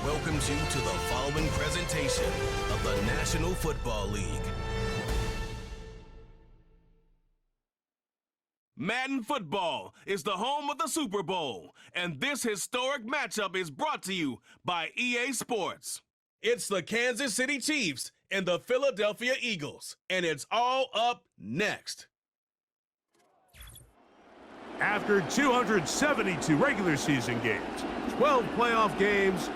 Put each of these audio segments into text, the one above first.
welcomes you to the following presentation of the National Football League. Madden Football is the home of the Super Bowl, and this historic matchup is brought to you by EA Sports. It's the Kansas City Chiefs and the Philadelphia Eagles, and it's all up next. After 272 regular season games, 12 playoff games,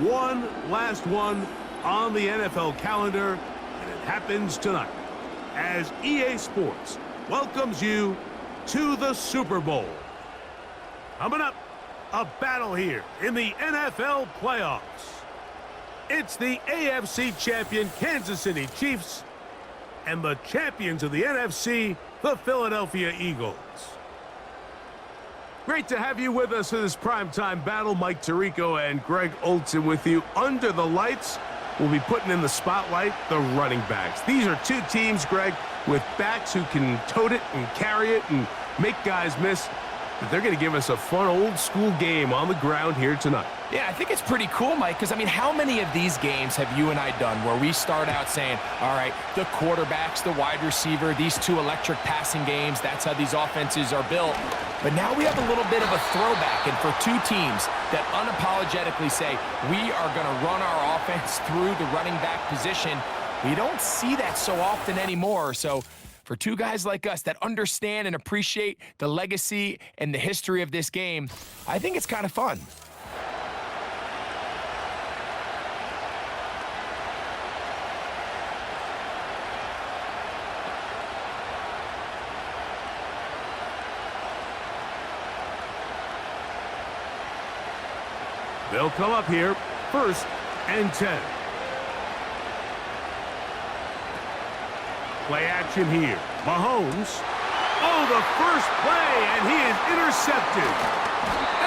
one last one on the NFL calendar, and it happens tonight as EA Sports welcomes you to the Super Bowl. Coming up, a battle here in the NFL playoffs. It's the AFC champion Kansas City Chiefs and the champions of the NFC, the Philadelphia Eagles. Great to have you with us in this primetime battle. Mike Tirico and Greg Olson with you. Under the lights, we'll be putting in the spotlight the running backs. These are two teams, Greg, with backs who can tote it and carry it and make guys miss. But they're going to give us a fun old-school game on the ground here tonight. Yeah, I think it's pretty cool, Mike, because, I mean, how many of these games have you and I done where we start out saying, all right, the quarterbacks, the wide receiver, these two electric passing games, that's how these offenses are built. But now we have a little bit of a throwback, and for two teams that unapologetically say, we are going to run our offense through the running back position, we don't see that so often anymore. So for two guys like us that understand and appreciate the legacy and the history of this game, I think it's kind of fun. They'll come up here, 1st and 10. Play action here. Mahomes. Oh, the first play, and he is intercepted.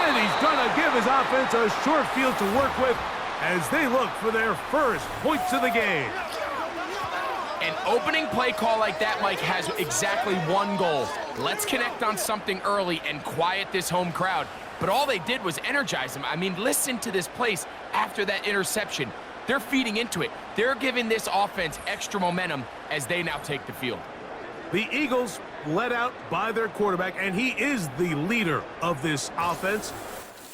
And he's going to give his offense a short field to work with as they look for their first points of the game. An opening play call like that, Mike, has exactly one goal. Let's connect on something early and quiet this home crowd. But all they did was energize them. I mean, listen to this place after that interception. They're feeding into it. They're giving this offense extra momentum as they now take the field. The Eagles led out by their quarterback, and he is the leader of this offense.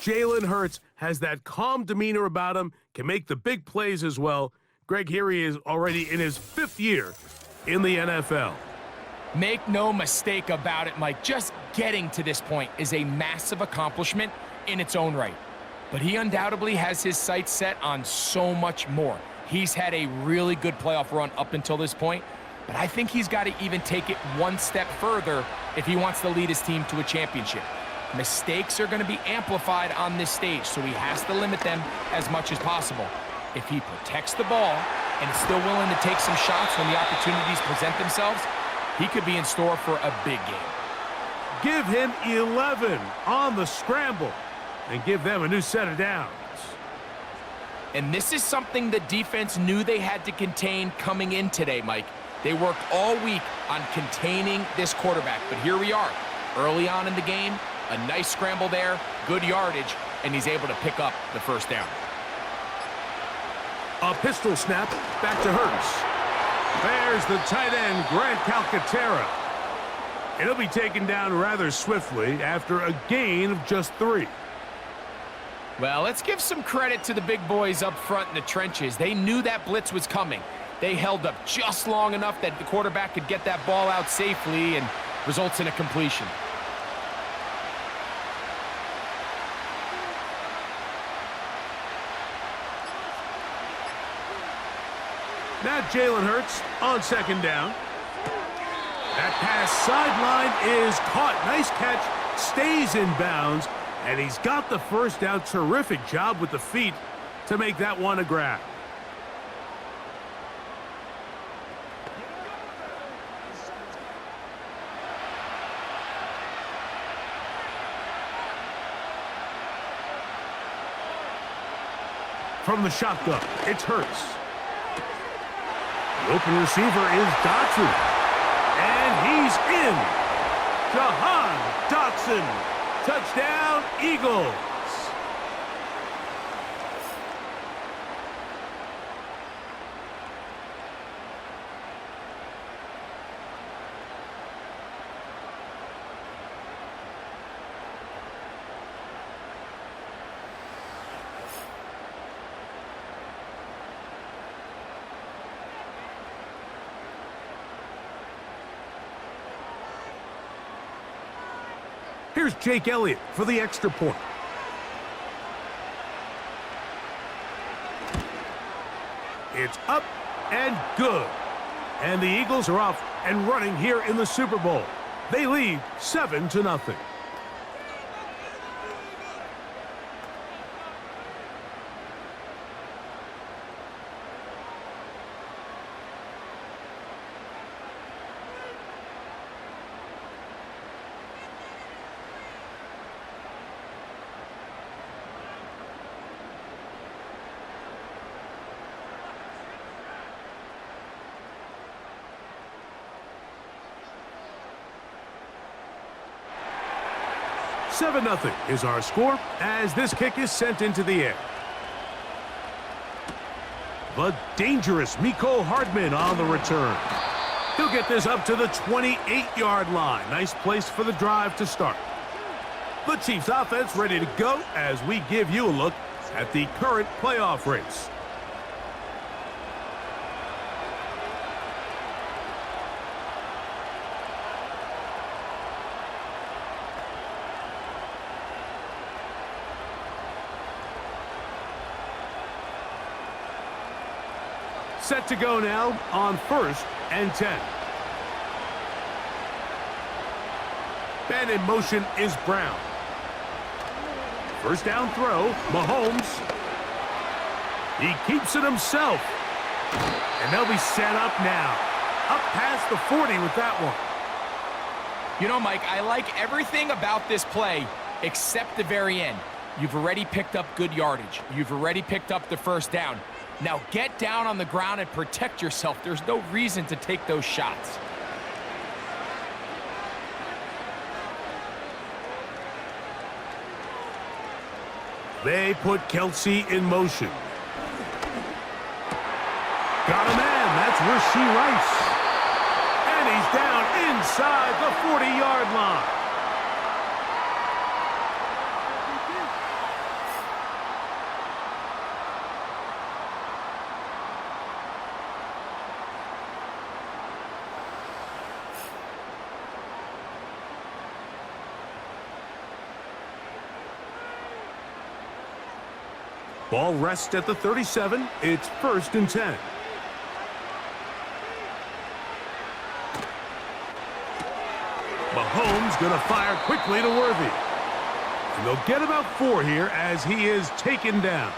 Jalen Hurts has that calm demeanor about him, can make the big plays as well. Greg, here he is already in his 5th year in the NFL. Make no mistake about it, Mike. Just getting to this point is a massive accomplishment in its own right. But he undoubtedly has his sights set on so much more. He's had a really good playoff run up until this point, but I think he's got to even take it one step further if he wants to lead his team to a championship. Mistakes are going to be amplified on this stage, so he has to limit them as much as possible. If he protects the ball and is still willing to take some shots when the opportunities present themselves, he could be in store for a big game. Give him 11 on the scramble and give them a new set of downs. And this is something the defense knew they had to contain coming in today, Mike. They worked all week on containing this quarterback, but here we are. Early on in the game, a nice scramble there, good yardage, and he's able to pick up the first down. A pistol snap back to Hurts. There's the tight end, Grant Calcaterra. It'll be taken down rather swiftly after a gain of just 3. Well, let's give some credit to the big boys up front in the trenches. They knew that blitz was coming. They held up just long enough that the quarterback could get that ball out safely and results in a completion. Now Jalen Hurts on 2nd down. That pass sideline is caught. Nice catch, stays in bounds, and he's got the first down. Terrific job with the feet to make that one a grab. From the shotgun, it's Hurts. The open receiver is Dotson. And he's in. Jahan Dotson. Touchdown, Eagles. Here's Jake Elliott for the extra point. It's up and good. And the Eagles are off and running here in the Super Bowl. They lead 7-0. Seven 0 is our score as this kick is sent into the air. The dangerous Mecole Hardman on the return. He'll get this up to the 28-yard line. Nice place for the drive to start. The Chiefs offense ready to go as we give you a look at the current playoff race. Set to go now on 1st and 10. And in motion is Brown. First down throw, Mahomes. He keeps it himself. And they'll be set up now. Up past the 40 with that one. You know, Mike, I like everything about this play except the very end. You've already picked up good yardage. You've already picked up the first down. Now get down on the ground and protect yourself. There's no reason to take those shots. They put Kelsey in motion. Got a man. That's Rashee Rice. And he's down inside the 40-yard line. Ball rests at the 37. It's 1st and 10. Mahomes going to fire quickly to Worthy. And they'll get about 4 here as he is taken down.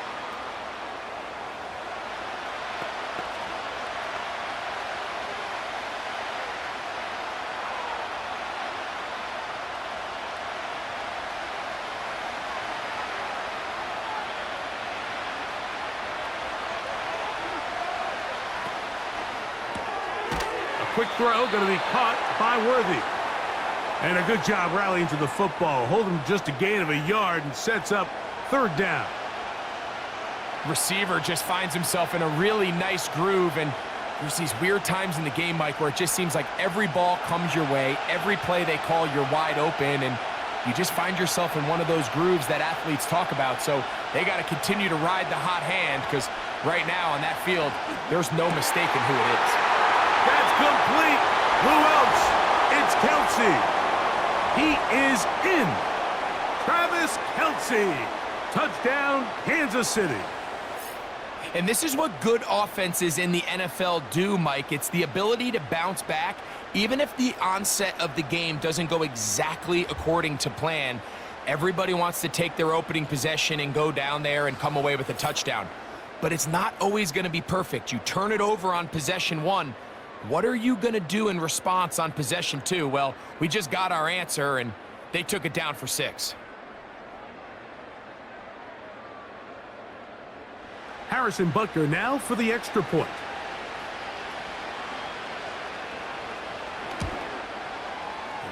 Quick throw, going to be caught by Worthy. And a good job rallying to the football. Holding just a gain of a yard and sets up 3rd down. Receiver just finds himself in a really nice groove, and there's these weird times in the game, Mike, where it just seems like every ball comes your way, every play they call, you're wide open, and you just find yourself in one of those grooves that athletes talk about. So they got to continue to ride the hot hand, because right now on that field, there's no mistaking who it is. That's complete. Who else? It's Kelsey. He is in. Travis Kelsey. Touchdown, Kansas City. And this is what good offenses in the NFL do, Mike. It's the ability to bounce back, even if the onset of the game doesn't go exactly according to plan. Everybody wants to take their opening possession and go down there and come away with a touchdown. But it's not always going to be perfect. You turn it over on possession 1. What are you going to do in response on possession 2? Well, we just got our answer, and they took it down for 6. Harrison Butker now for the extra point.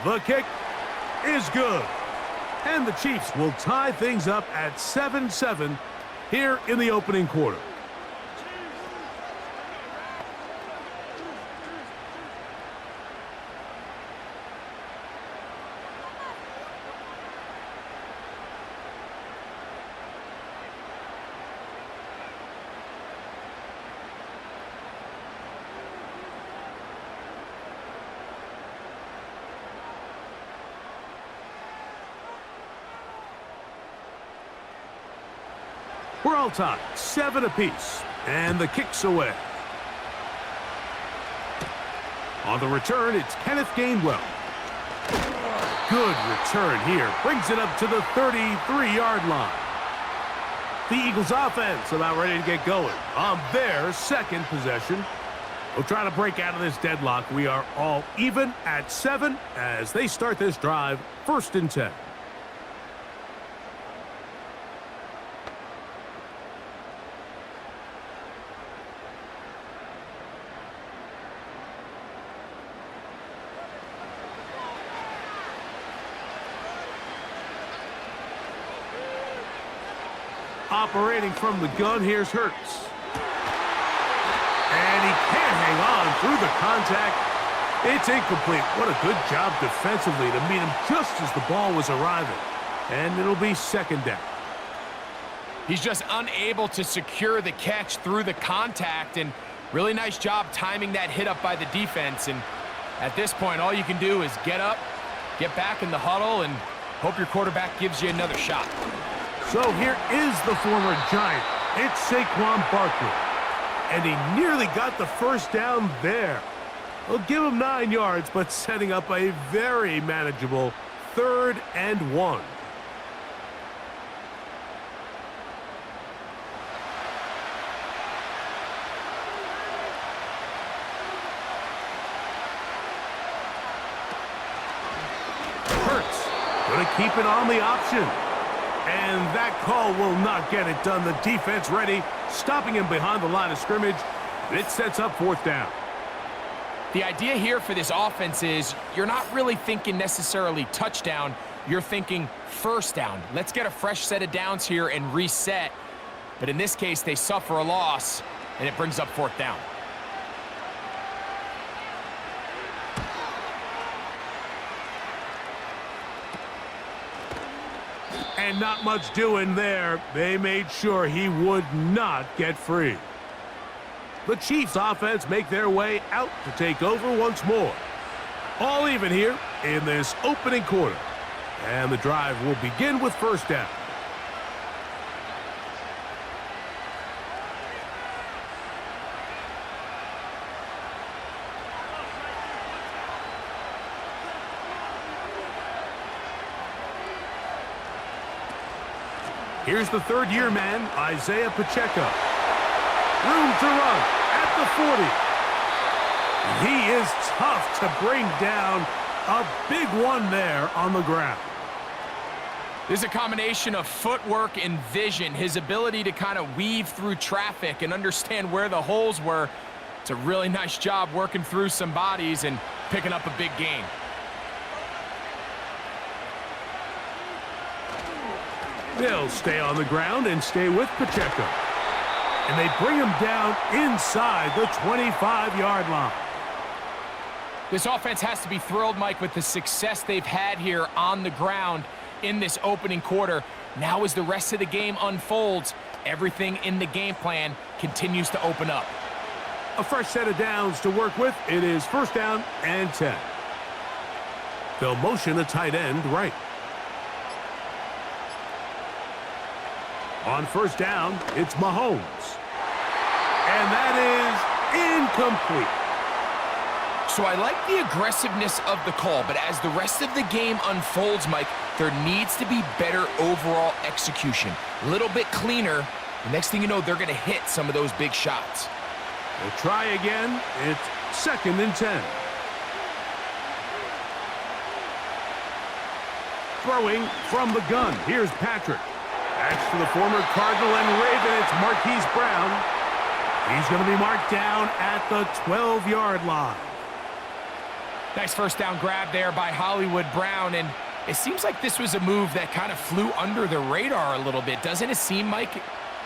The kick is good. And the Chiefs will tie things up at 7-7 here in the opening quarter. We're all tied, 7 apiece, and the kick's away. On the return, it's Kenneth Gainwell. Good return here. Brings it up to the 33-yard line. The Eagles offense about ready to get going on their second possession. We'll try to break out of this deadlock. We are all even at 7 as they start this drive, 1st and 10. Operating from the gun, here's Hurts. And he can't hang on through the contact. It's incomplete. What a good job defensively to meet him just as the ball was arriving. And it'll be 2nd down. He's just unable to secure the catch through the contact, and really nice job timing that hit up by the defense. And at this point, all you can do is get up, get back in the huddle, and hope your quarterback gives you another shot. So here is the former Giant. It's Saquon Barkley. And he nearly got the 1st down there. We'll give him 9 yards, but setting up a very manageable 3rd and 1. Hurts gonna keep it on the option. And that call will not get it done. The defense ready, stopping him behind the line of scrimmage. It sets up 4th down. The idea here for this offense is you're not really thinking necessarily touchdown. You're thinking 1st down. Let's get a fresh set of downs here and reset. But in this case, they suffer a loss, and it brings up 4th down. And not much doing there. They made sure he would not get free. The Chiefs offense make their way out to take over once more. All even here in this opening quarter. And the drive will begin with 1st down. Here's the 3rd-year man, Isaiah Pacheco. Room to run at the 40. He is tough to bring down. A big one there on the ground. There's a combination of footwork and vision, his ability to kind of weave through traffic and understand where the holes were. It's a really nice job working through some bodies and picking up a big gain. They'll stay on the ground and stay with Pacheco. And they bring him down inside the 25-yard line. This offense has to be thrilled, Mike, with the success they've had here on the ground in this opening quarter. Now as the rest of the game unfolds, everything in the game plan continues to open up. A fresh set of downs to work with. It is 1st down and 10. They'll motion a tight end right. On 1st down, it's Mahomes. And that is incomplete. So I like the aggressiveness of the call, but as the rest of the game unfolds, Mike, there needs to be better overall execution. A little bit cleaner. The next thing you know, they're going to hit some of those big shots. We'll try again. It's 2nd and 10. Throwing from the gun. Here's Patrick. That's to the former Cardinal and Raven. It's Marquise Brown. He's going to be marked down at the 12-yard line. Nice 1st down grab there by Hollywood Brown, and it seems like this was a move that kind of flew under the radar a little bit. Doesn't it seem, Mike?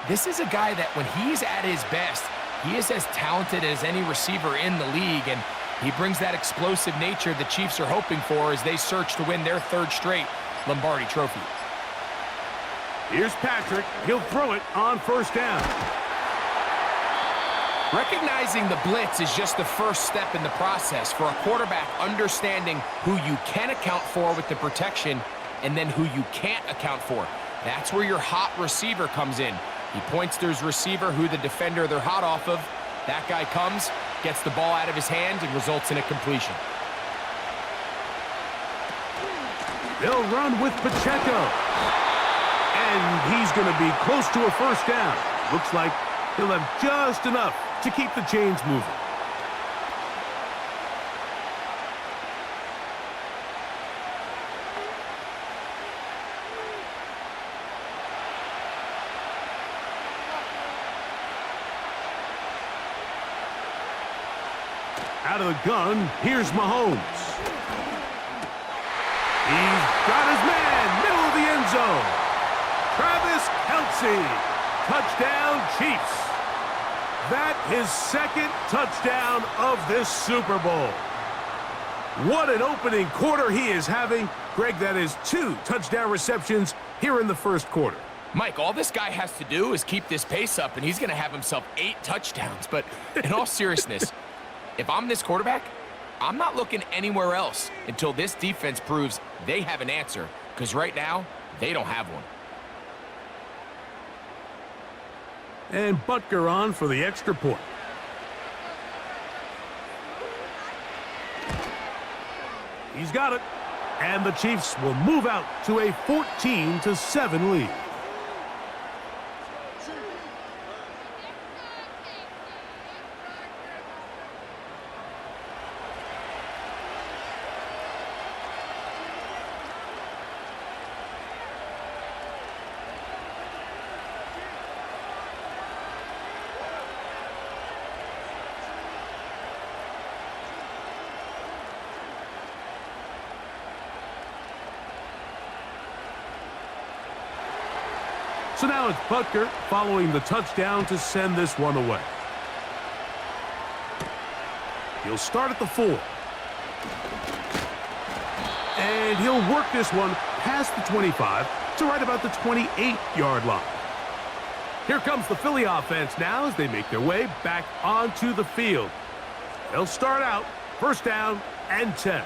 This is a guy that when he's at his best, he is as talented as any receiver in the league, and he brings that explosive nature the Chiefs are hoping for as they search to win their 3rd straight Lombardi Trophy. Here's Patrick. He'll throw it on 1st down. Recognizing the blitz is just the first step in the process for a quarterback understanding who you can account for with the protection and then who you can't account for. That's where your hot receiver comes in. He points to his receiver, who the defender they're hot off of. That guy comes, gets the ball out of his hands, and results in a completion. They'll run with Pacheco. And he's going to be close to a first down. Looks like he'll have just enough to keep the chains moving. Out of the gun, here's Mahomes. He's got his man, middle of the end zone. Travis Kelce, touchdown Chiefs. That his second touchdown of this Super Bowl. What an opening quarter he is having. Greg, that is 2 touchdown receptions here in the first quarter. Mike, all this guy has to do is keep this pace up, and he's going to have himself 8 touchdowns. But in all seriousness, if I'm this quarterback, I'm not looking anywhere else until this defense proves they have an answer, because right now, they don't have one. And Butker on for the extra point. He's got it. And the Chiefs will move out to a 14-7 lead. So now it's Butker following the touchdown to send this one away. He'll start at the 4. And he'll work this one past the 25 to right about the 28-yard line. Here comes the Philly offense now as they make their way back onto the field. They'll start out first down and 10.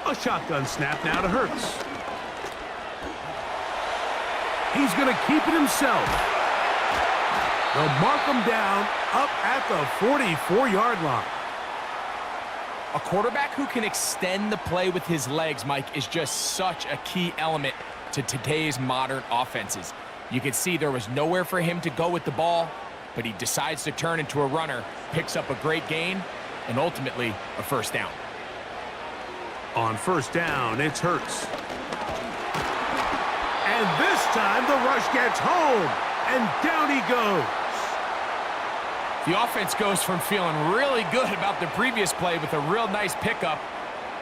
A shotgun snap now to Hurts. He's going to keep it himself. They'll mark him down up at the 44-yard line. A quarterback who can extend the play with his legs, Mike, is just such a key element to today's modern offenses. You can see there was nowhere for him to go with the ball, but he decides to turn into a runner, picks up a great gain, and ultimately a first down. On first down, it's Hurts. And this time, the rush gets home, and down he goes. The offense goes from feeling really good about the previous play with a real nice pickup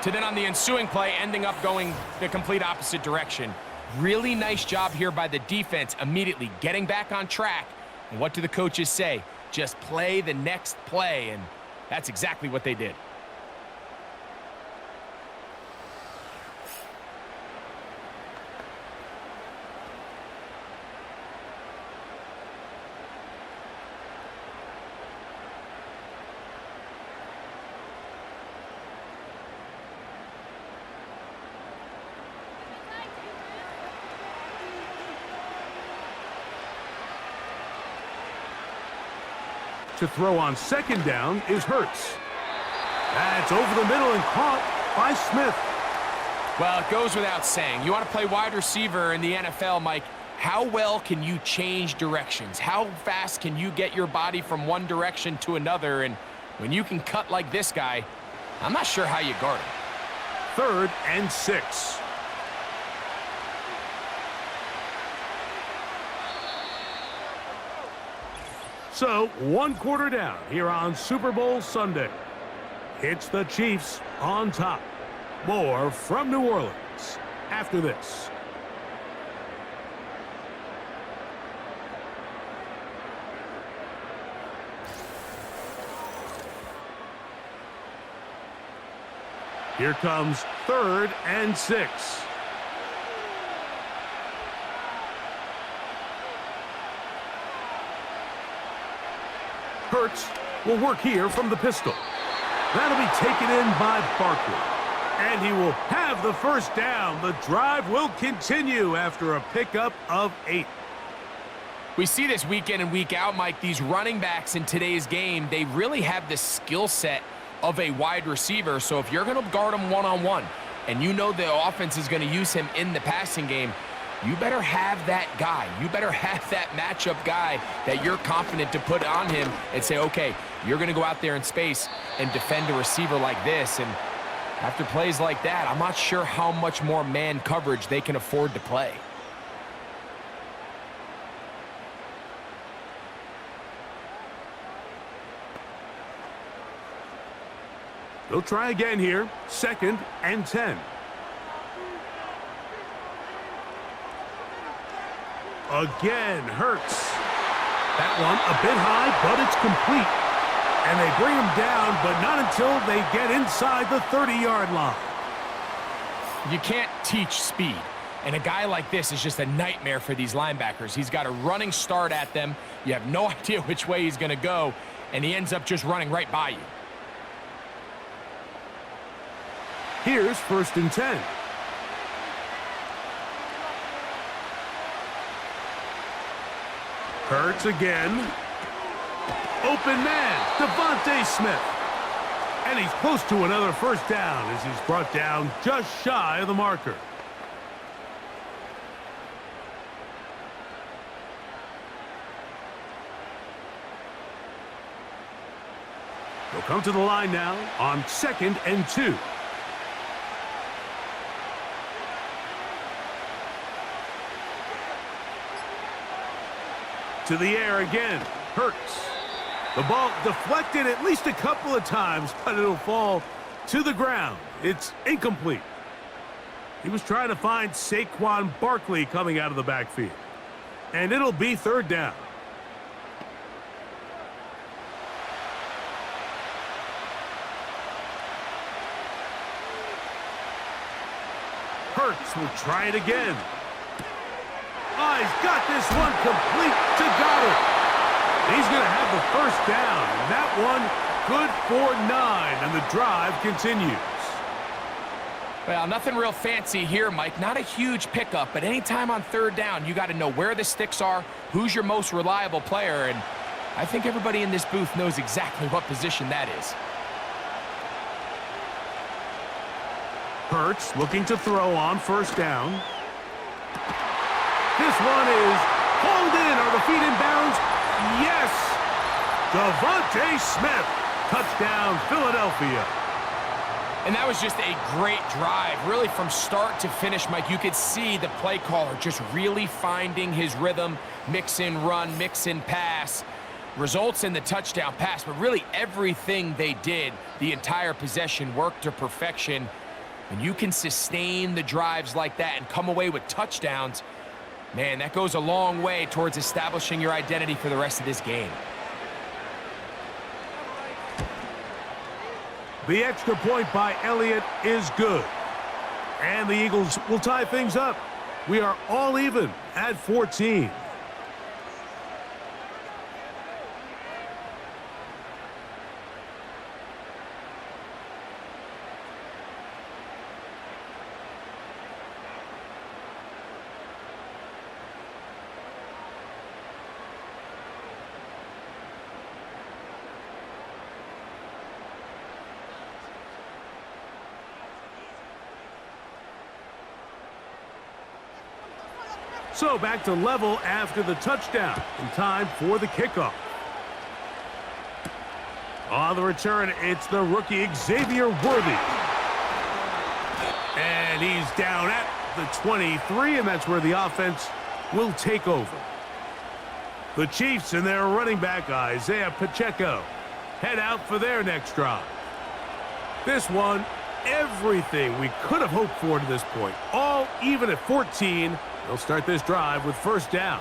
to then on the ensuing play ending up going the complete opposite direction. Really nice job here by the defense, immediately getting back on track. And what do the coaches say? Just play the next play, and that's exactly what they did. To throw on second down is Hurts. That's over the middle and caught by Smith. Well, it goes without saying. You want to play wide receiver in the NFL, Mike, how well can you change directions? How fast can you get your body from one direction to another? And when you can cut like this guy, I'm not sure how you guard him. 3rd and 6. So, 1 quarter down here on Super Bowl Sunday. It's the Chiefs on top. More from New Orleans after this. Here comes 3rd and 6. Hurts will work here from the pistol. That'll be taken in by Barkley. And he will have the first down. The drive will continue after a pickup of 8. We see this week in and week out, Mike. These running backs in today's game, they really have the skill set of a wide receiver. So if you're going to guard him one-on-one and you know the offense is going to use him in the passing game, you better have that guy. You better have that matchup guy that you're confident to put on him and say, okay, you're going to go out there in space and defend a receiver like this. And after plays like that, I'm not sure how much more man coverage they can afford to play. They'll try again here. 2nd and 10. Again, Hurts. That one a bit high, but it's complete. And they bring him down, but not until they get inside the 30-yard line. You can't teach speed. And a guy like this is just a nightmare for these linebackers. He's got a running start at them. You have no idea which way he's going to go, and he ends up just running right by you. Here's 1st and 10. Hurts again. Open man, Devontae Smith. And he's close to another first down as he's brought down just shy of the marker. They'll come to the line now on 2nd and 2. To the air again. Hurts. The ball deflected at least a couple of times, but it'll fall to the ground. It's incomplete. He was trying to find Saquon Barkley coming out of the backfield. And it'll be 3rd down. Hurts will try it again. Oh, he's got this one complete to Goddard. He's going to have the first down. And that one good for 9, and the drive continues. Well, nothing real fancy here, Mike. Not a huge pickup, but anytime on 3rd down, you got to know where the sticks are, who's your most reliable player, and I think everybody in this booth knows exactly what position that is. Hurts looking to throw on 1st down. This one is hauled in. Are the feet in bounds? Yes! Devontae Smith. Touchdown, Philadelphia. And that was just a great drive. Really from start to finish, Mike, you could see the play caller just really finding his rhythm. Mix in run, mix in pass. Results in the touchdown pass, but really everything they did, the entire possession worked to perfection. When you can sustain the drives like that and come away with touchdowns, man, that goes a long way towards establishing your identity for the rest of this game. The extra point by Elliott is good. And the Eagles will tie things up. We are all even at 14. So back to level after the touchdown. In time for the kickoff. On the return, it's the rookie Xavier Worthy. And he's down at the 23, and that's where the offense will take over. The Chiefs and their running back, Isaiah Pacheco, head out for their next drive. This one, everything we could have hoped for to this point. All even at 14. They'll start this drive with first down.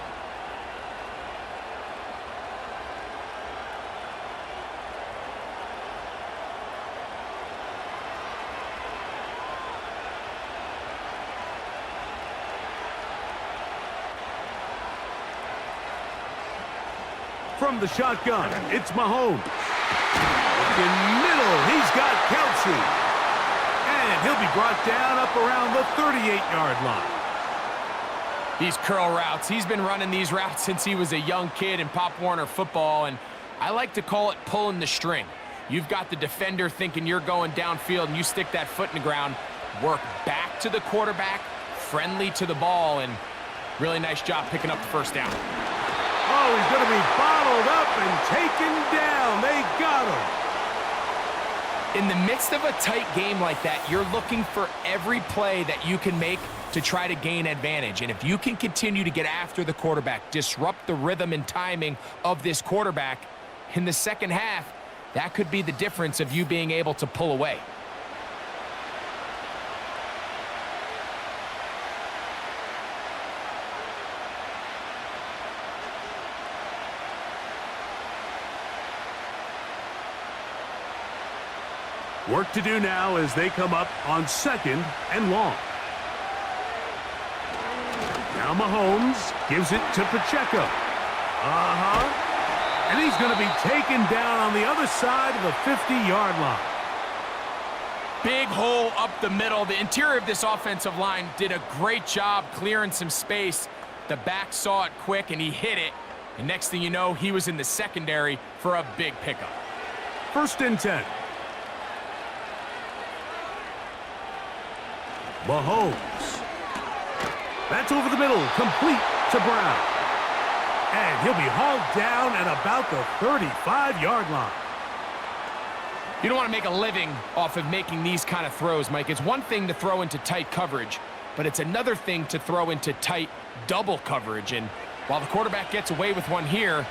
from the shotgun. It's Mahomes. In middle, he's got Kelsey. And he'll be brought down up around the 38-yard line. These curl routes, he's been running these routes since he was a young kid in Pop Warner football, and I like to call it pulling the string. You've got the defender thinking you're going downfield, and you stick that foot in the ground, work back to the quarterback, friendly to the ball, and really nice job picking up the first down. Oh, he's going to be bottled up and taken down. They got him. In the midst of a tight game like that, you're looking for every play that you can make to try to gain advantage. And if you can continue to get after the quarterback, disrupt the rhythm and timing of this quarterback, in the second half, that could be the difference of you being able to pull away. Work to do now as they come up on 2nd and long. Now Mahomes gives it to Pacheco. And he's going to be taken down on the other side of the 50-yard line. Big hole up the middle. The interior of this offensive line did a great job clearing some space. The back saw it quick, and he hit it. And next thing you know, he was in the secondary for a big pickup. 1st and 10. Mahomes. That's over the middle, complete to Brown. And he'll be hauled down at about the 35-yard line. You don't want to make a living off of making these kind of throws, Mike. It's one thing to throw into tight coverage, but it's another thing to throw into tight double coverage. And while the quarterback gets away with one here,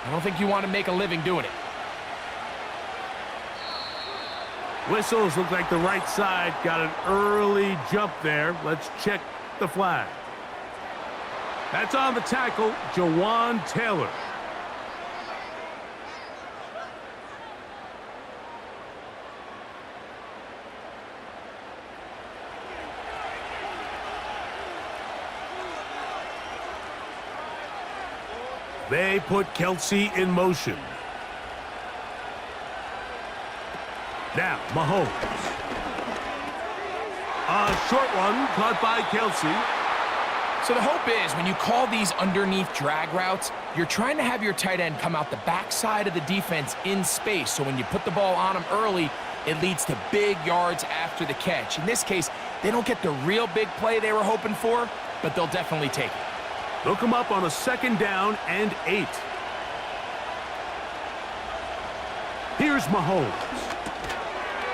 I don't think you want to make a living doing it. Whistles look like the right side got an early jump there. Let's check the flag. That's on the tackle, Jawan Taylor. They put Kelsey in motion. Now, Mahomes. A short one caught by Kelsey. So the hope is when you call these underneath drag routes, you're trying to have your tight end come out the backside of the defense in space. So when you put the ball on him early, it leads to big yards after the catch. In this case, they don't get the real big play they were hoping for, but they'll definitely take it. They'll come up on a 2nd down and 8. Here's Mahomes.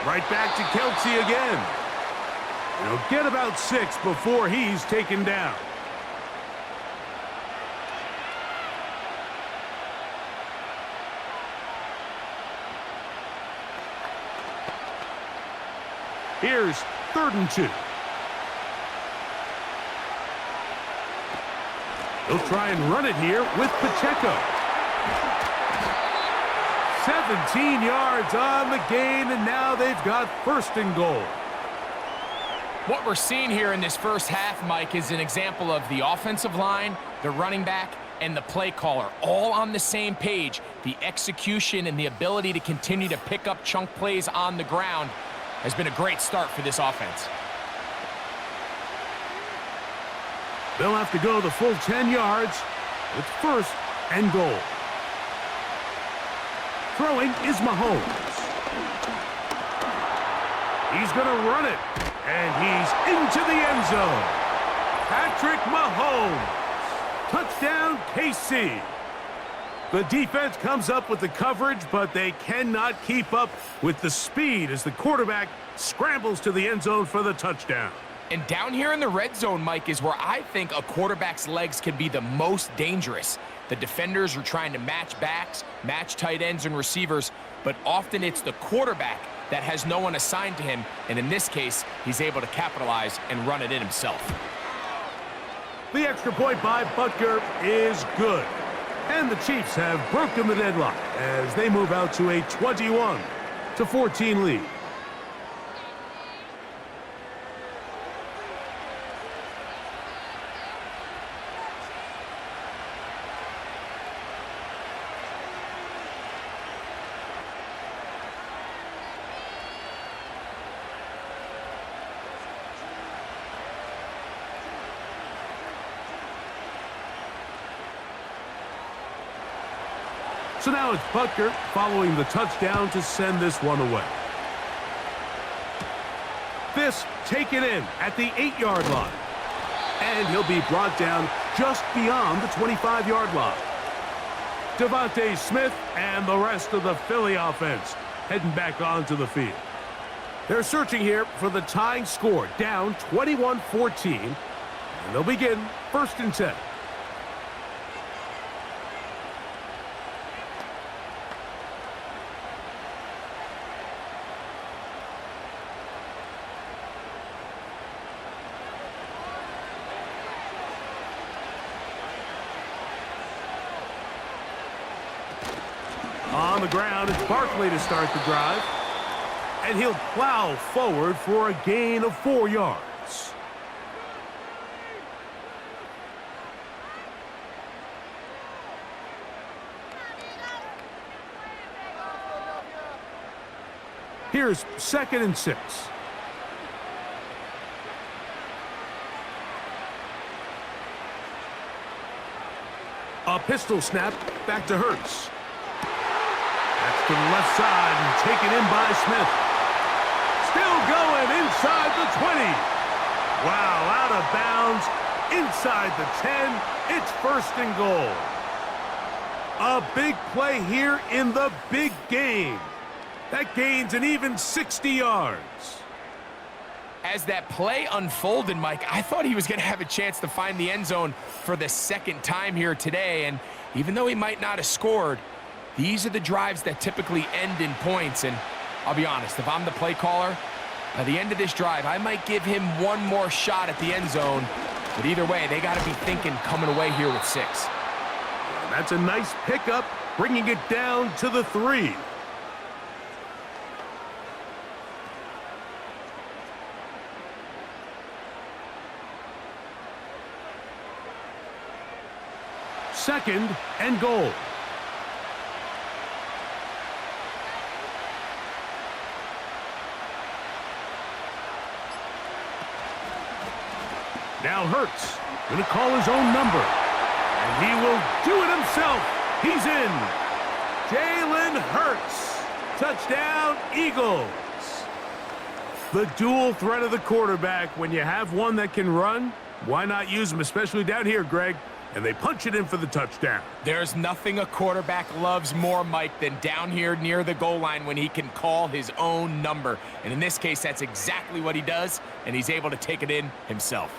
Right back to Kelsey again. He'll get about 6 before he's taken down. Here's 3rd and 2. He'll try and run it here with Pacheco. 17 yards on the gain, and now they've got 1st and goal. What we're seeing here in this first half, Mike, is an example of the offensive line, the running back, and the play caller all on the same page. The execution and the ability to continue to pick up chunk plays on the ground has been a great start for this offense. They'll have to go the full 10 yards. It's 1st and goal. Throwing is Mahomes. He's going to run it. And he's into the end zone. Patrick Mahomes. Touchdown, KC. The defense comes up with the coverage, but they cannot keep up with the speed as the quarterback scrambles to the end zone for the touchdown. And down here in the red zone, Mike, is where I think a quarterback's legs can be the most dangerous. The defenders are trying to match backs, match tight ends and receivers, but often it's the quarterback that has no one assigned to him, and in this case, he's able to capitalize and run it in himself. The extra point by Butker is good. And the Chiefs have broken the deadlock as they move out to a 21-14 lead. So now it's Butker following the touchdown to send this one away. This taken in at the 8-yard line. And he'll be brought down just beyond the 25-yard line. Devontae Smith and the rest of the Philly offense heading back onto the field. They're searching here for the tying score, down 21-14. And they'll begin 1st and 10. On the ground, it's Barkley to start the drive. And he'll plow forward for a gain of 4 yards. Here's 2nd and 6. A pistol snap back to Hurts. That's to the left side and taken in by Smith. Still going inside the 20. Wow, out of bounds, inside the 10. It's 1st and goal. A big play here in the big game. That gains an even 60 yards. As that play unfolded, Mike, I thought he was going to have a chance to find the end zone for the 2nd time here today. And even though he might not have scored, these are the drives that typically end in points. And I'll be honest, if I'm the play caller, by the end of this drive, I might give him one more shot at the end zone. But either way, they got to be thinking coming away here with 6. And that's a nice pickup, bringing it down to the 3. Second and goal. Now Hurts going to call his own number. And he will do it himself. He's in. Jalen Hurts. Touchdown, Eagles. The dual threat of the quarterback. When you have one that can run, why not use him, especially down here, Greg? And they punch it in for the touchdown. There's nothing a quarterback loves more, Mike, than down here near the goal line when he can call his own number. And in this case, that's exactly what he does, and he's able to take it in himself.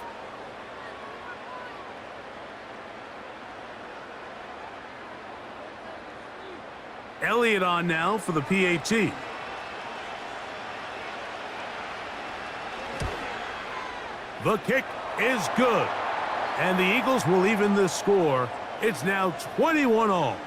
Elliott on now for the PAT. The kick is good. And the Eagles will even the score. It's now 21-all.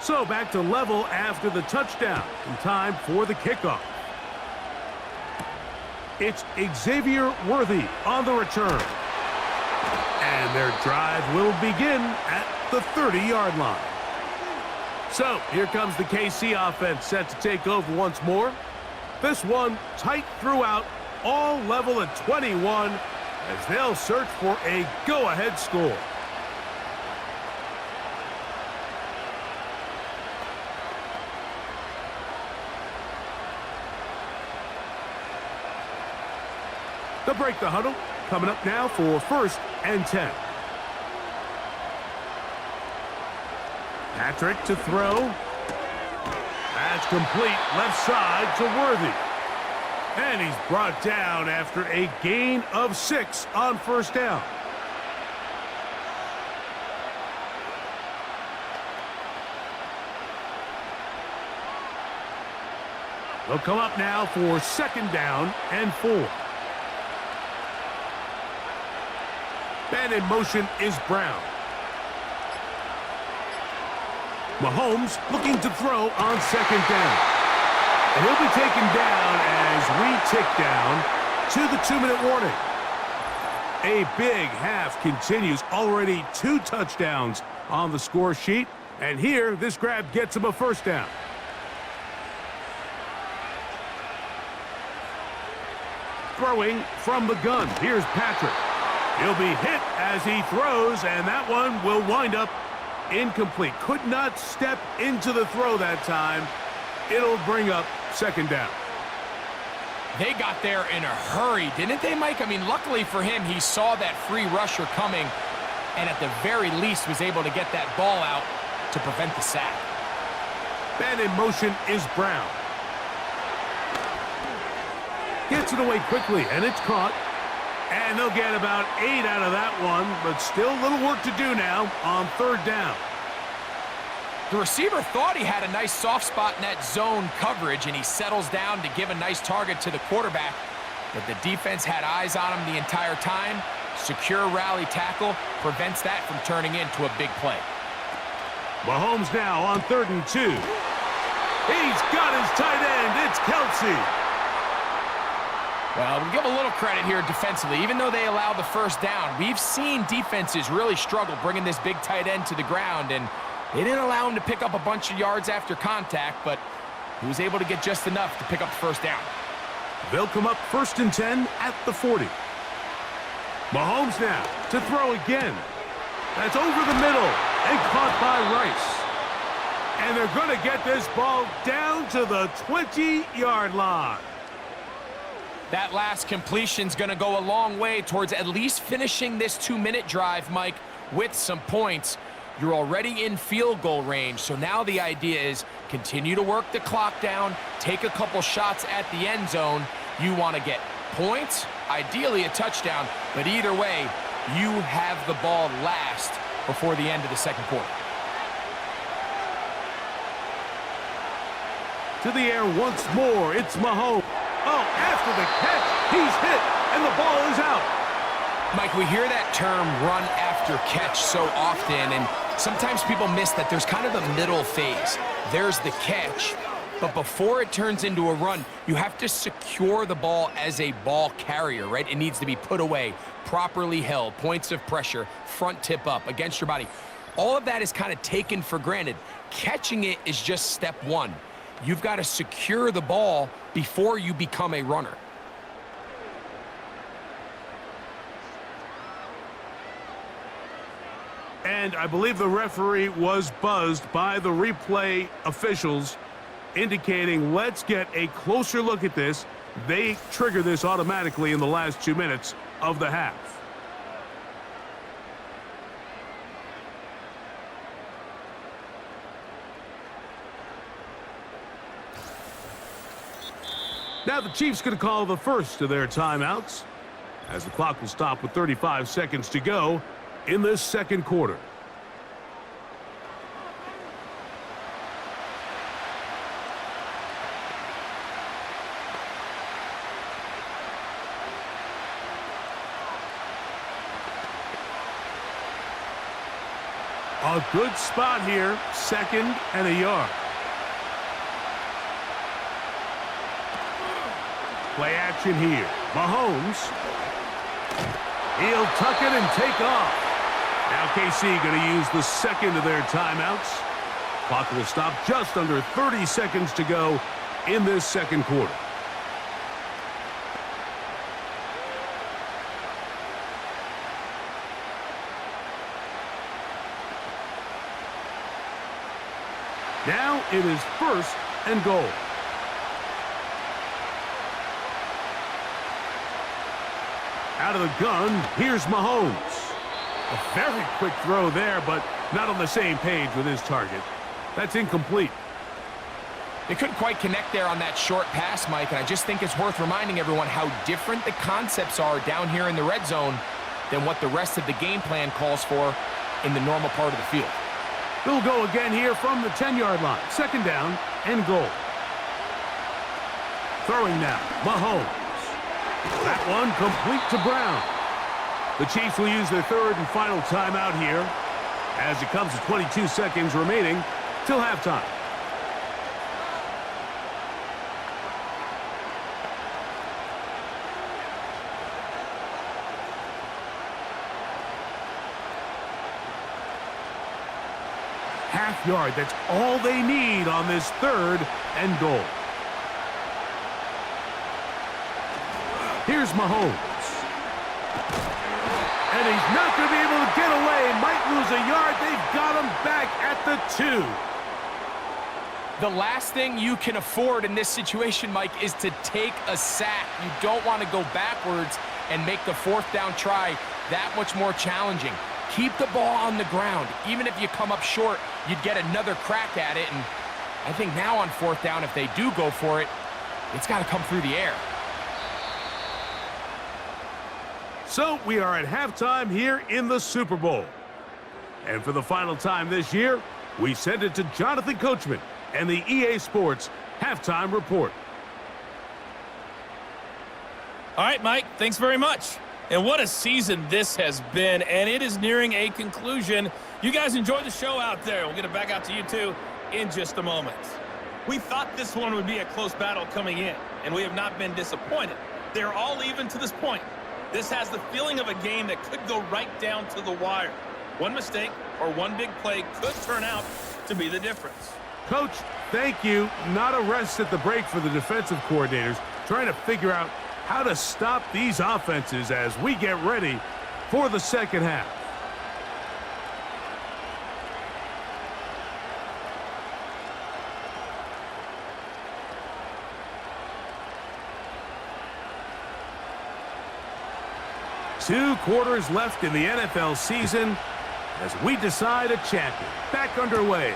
So back to level after the touchdown. In time for the kickoff. It's Xavier Worthy on the return. And their drive will begin at the 30-yard line. So here comes the KC offense set to take over once more. This one tight throughout, all level at 21 as they'll search for a go-ahead score. They'll break the huddle. Coming up now for 1st and 10. Patrick to throw. That's complete. Left side to Worthy. And he's brought down after a gain of 6 on 1st down. They'll come up now for 2nd down and 4. And in motion is Brown. Mahomes looking to throw on 2nd down. And he'll be taken down as we tick down to the 2-minute warning. A big half continues. Already 2 touchdowns on the score sheet. And here, this grab gets him a first down. Throwing from the gun. Here's Patrick. He'll be hit as he throws, and that one will wind up incomplete. Could not step into the throw that time. It'll bring up second down. They got there in a hurry, didn't they, Mike? I mean, luckily for him, he saw that free rusher coming and at the very least was able to get that ball out to prevent the sack. Man in motion is Brown. Gets it away quickly, and it's caught. And they'll get about 8 out of that one, but still a little work to do now on third down. The receiver thought he had a nice soft spot in that zone coverage, and he settles down to give a nice target to the quarterback. But the defense had eyes on him the entire time. Secure rally tackle prevents that from turning into a big play. Mahomes now on 3rd and 2. He's got his tight end. It's Kelsey. Well, we'll give a little credit here defensively. Even though they allow the first down, we've seen defenses really struggle bringing this big tight end to the ground, and they didn't allow him to pick up a bunch of yards after contact, but he was able to get just enough to pick up the first down. They'll come up 1st and 10 at the 40. Mahomes now to throw again. That's over the middle and caught by Rice. And they're going to get this ball down to the 20-yard line. That last completion's going to go a long way towards at least finishing this 2-minute drive, Mike, with some points. You're already in field goal range, so now the idea is continue to work the clock down, take a couple shots at the end zone. You want to get points, ideally a touchdown, but either way, you have the ball last before the end of the second quarter. To the air once more, it's Mahomes. Oh, after the catch, he's hit, and the ball is out. Mike, we hear that term run after catch so often, and sometimes people miss that there's kind of a middle phase. There's the catch, but before it turns into a run, you have to secure the ball as a ball carrier, right? It needs to be put away, properly held, points of pressure, front tip up against your body. All of that is kind of taken for granted. Catching it is just step one. You've got to secure the ball before you become a runner. And I believe the referee was buzzed by the replay officials, indicating let's get a closer look at this. They trigger this automatically in the last 2 minutes of the half. Now the Chiefs going to call the first of their timeouts as the clock will stop with 35 seconds to go in this second quarter. A good spot here, 2nd and a yard. Play action here. Mahomes. He'll tuck it and take off. Now KC going to use the second of their timeouts. Clock will stop just under 30 seconds to go in this second quarter. Now it is 1st and goal. Out of the gun, here's Mahomes. A very quick throw there, but not on the same page with his target. That's incomplete. They couldn't quite connect there on that short pass, Mike, and I just think it's worth reminding everyone how different the concepts are down here in the red zone than what the rest of the game plan calls for in the normal part of the field. They'll go again here from the 10-yard line. 2nd down and goal. Throwing now, Mahomes. That one complete to Brown. The Chiefs will use their 3rd and final timeout here as it comes to 22 seconds remaining till halftime. half yard. That's all they need on this 3rd and goal. Here's Mahomes. And he's not going to be able to get away. Might lose a yard. They've got him back at the 2. The last thing you can afford in this situation, Mike, is to take a sack. You don't want to go backwards and make the 4th down try that much more challenging. Keep the ball on the ground. Even if you come up short, you'd get another crack at it. And I think now on 4th down, if they do go for it, it's got to come through the air. So we are at halftime here in the Super Bowl. And for the final time this year, we send it to Jonathan Coachman and the EA Sports Halftime Report. All right, Mike, thanks very much. And what a season this has been, and it is nearing a conclusion. You guys enjoy the show out there. We'll get it back out to you, too, in just a moment. We thought this one would be a close battle coming in, and we have not been disappointed. They're all even to this point. This has the feeling of a game that could go right down to the wire. One mistake or one big play could turn out to be the difference. Coach, thank you. Not a rest at the break for the defensive coordinators, trying to figure out how to stop these offenses as we get ready for the second half. Two quarters left in the NFL season as we decide a champion. Back underway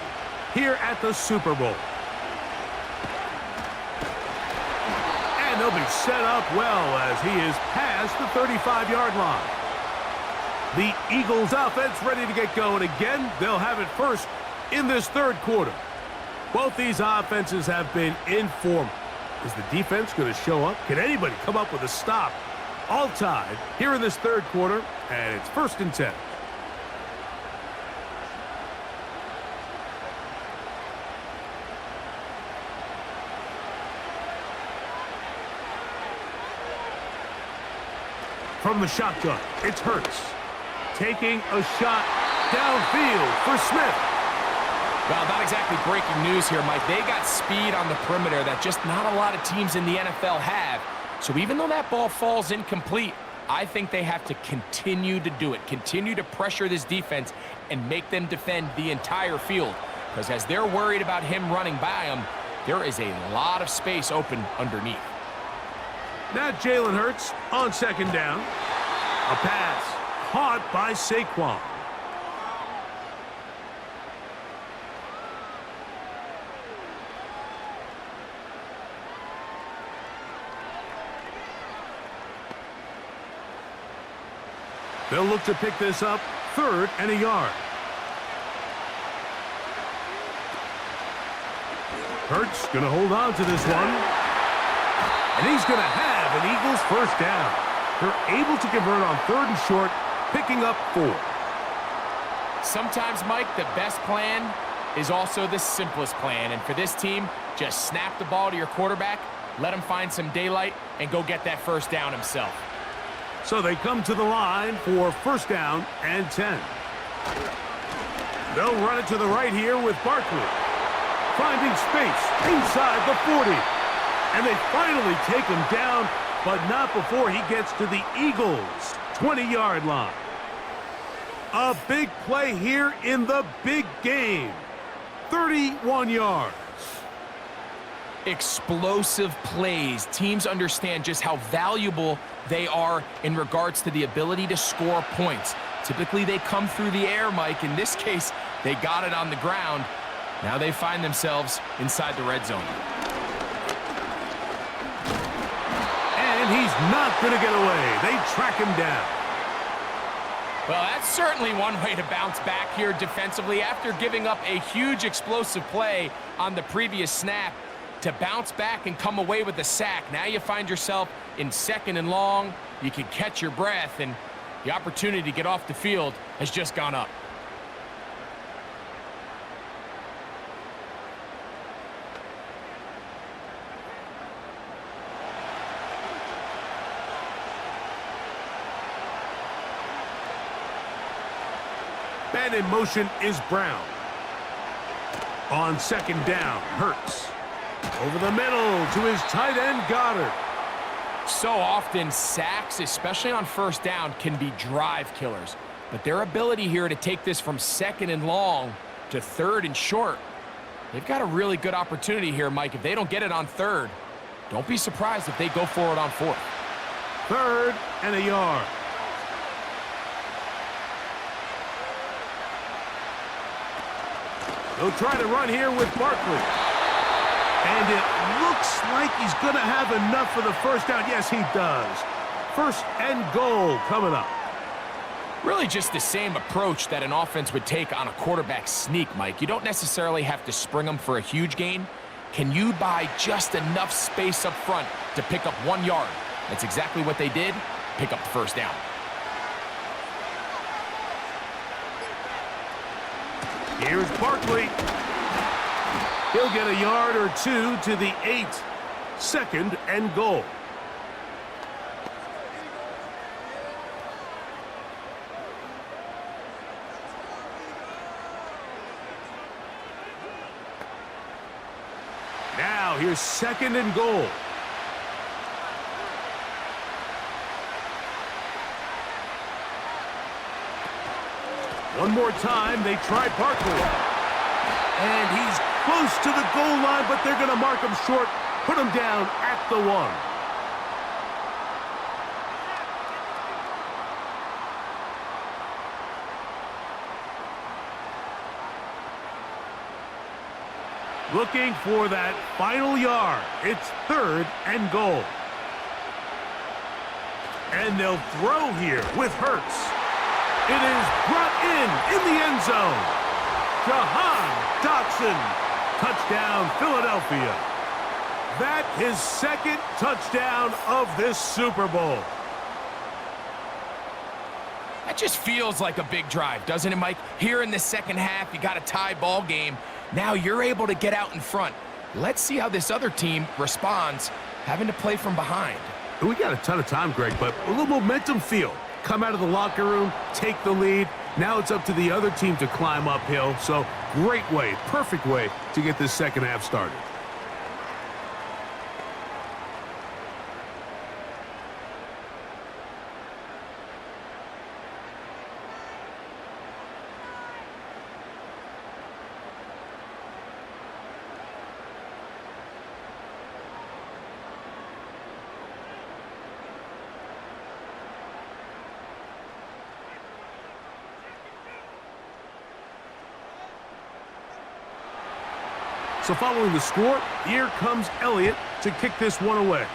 here at the Super Bowl. And they'll be set up well as he is past the 35-yard line. The Eagles offense ready to get going again. They'll have it first in this 3rd quarter. Both these offenses have been in form. Is the defense going to show up? Can anybody come up with a stop? All tied here in this 3rd quarter, and it's 1st and 10. From the shotgun, it's Hurts. Taking a shot downfield for Smith. Well, not exactly breaking news here, Mike. They got speed on the perimeter that just not a lot of teams in the NFL have. So even though that ball falls incomplete, I think they have to continue to do it. Continue to pressure this defense and make them defend the entire field. Because as they're worried about him running by them, there is a lot of space open underneath. Now Jalen Hurts on 2nd down. A pass caught by Saquon. They'll look to pick this up 3rd and a yard. Hurts going to hold on to this one. And he's going to have an Eagles 1st down. They're able to convert on 3rd and short, picking up 4. Sometimes, Mike, the best plan is also the simplest plan. And for this team, just snap the ball to your quarterback, let him find some daylight, and go get that 1st down himself. So they come to the line for 1st down and 10. They'll run it to the right here with Barkley. Finding space inside the 40. And they finally take him down, but not before he gets to the Eagles' 20-yard line. A big play here in the big game. 31 yards. Explosive plays. Teams understand just how valuable they are in regards to the ability to score points. Typically, they come through the air, Mike. In this case, they got it on the ground. Now they find themselves inside the red zone. And he's not going to get away. They track him down. Well, that's certainly one way to bounce back here defensively after giving up a huge explosive play on the previous snap. To bounce back and come away with a sack. Now you find yourself in 2nd and long. You can catch your breath, and the opportunity to get off the field has just gone up. And in motion is Brown. On second down, Hurts. Over the middle to his tight end, Goddard. So often, sacks, especially on first down, can be drive killers. But their ability here to take this from second and long to third and short, they've got a really good opportunity here, Mike. If they don't get it on third, don't be surprised if they go for it on fourth. 3rd and a yard. They'll try to run here with Barkley. And it looks like he's going to have enough for the first down. Yes, he does. 1st and goal coming up. Really just the same approach that an offense would take on a quarterback sneak, Mike. You don't necessarily have to spring them for a huge gain. Can you buy just enough space up front to pick up 1 yard? That's exactly what they did. Pick up the first down. Here's Barkley. He'll get a yard or 2 to the 8. 2nd and goal. Now here's 2nd and goal. One more time, they try Barkley. And he's close to the goal line, but they're going to mark him short, put him down at the 1. Looking for that final yard. It's 3rd and goal. And they'll throw here with Hurts. It is brought in the end zone. Jahan Dotson. Touchdown, Philadelphia. That his 2nd touchdown of this Super Bowl. That just feels like a big drive, doesn't it, Mike? Here in the second half, you got a tie ball game. Now you're able to get out in front. Let's see how this other team responds, having to play from behind. We got a ton of time, Greg, but a little momentum feel. Come out of the locker room, take the lead. Now it's up to the other team to climb uphill. So great way, perfect way to get this second half started. So following the score, here comes Elliott to kick this one away.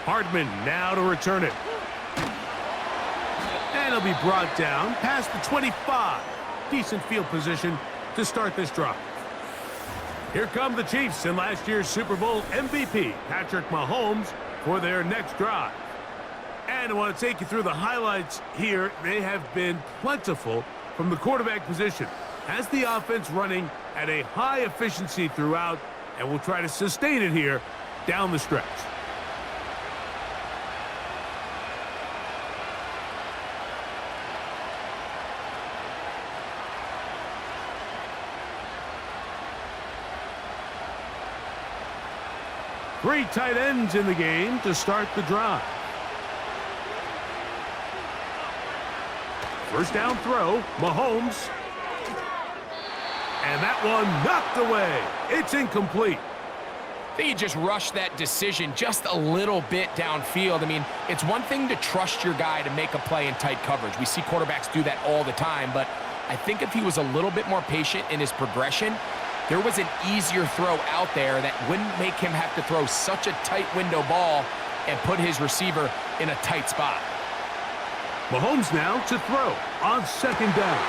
Hardman now to return it. And he'll be brought down past the 25. Decent field position to start this drive. Here come the Chiefs and last year's Super Bowl MVP, Patrick Mahomes, for their next drive. And I want to take you through the highlights here. They have been plentiful from the quarterback position. Has the offense running at a high efficiency throughout, and will try to sustain it here down the stretch. Three tight ends in the game to start the drive. First down throw, Mahomes. And that one knocked away. It's incomplete. I think you just rushed that decision just a little bit downfield. I mean, it's one thing to trust your guy to make a play in tight coverage. We see quarterbacks do that all the time, but I think if he was a little bit more patient in his progression, there was an easier throw out there that wouldn't make him have to throw such a tight window ball and put his receiver in a tight spot. Mahomes now to throw on second down.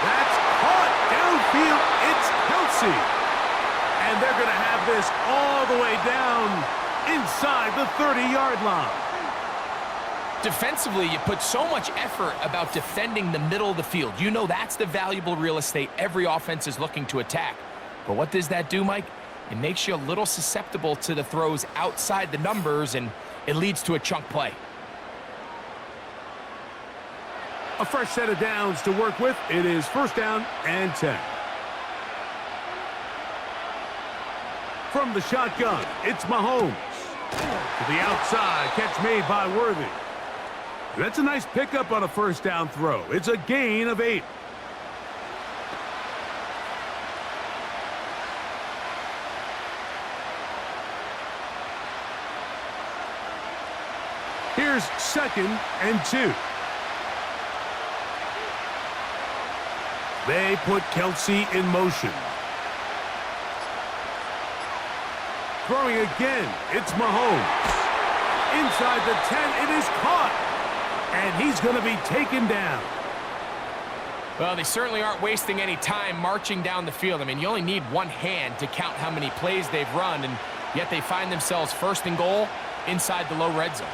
That's caught downfield. It's Kelsey. And they're going to have this all the way down inside the 30-yard line. Defensively, you put so much effort about defending the middle of the field. You know that's the valuable real estate every offense is looking to attack. But what does that do, Mike? It makes you a little susceptible to the throws outside the numbers, and it leads to a chunk play. A fresh set of downs to work with. It is first down and 10. From the shotgun, it's Mahomes. To the outside, catch made by Worthy. That's a nice pickup on a first down throw. It's a gain of 8. Here's second and 2. They put Kelsey in motion. Throwing again, it's Mahomes. Inside the 10, it is caught. And he's going to be taken down. Well, they certainly aren't wasting any time marching down the field. I mean, you only need one hand to count how many plays they've run, and yet they find themselves first and goal inside the low red zone.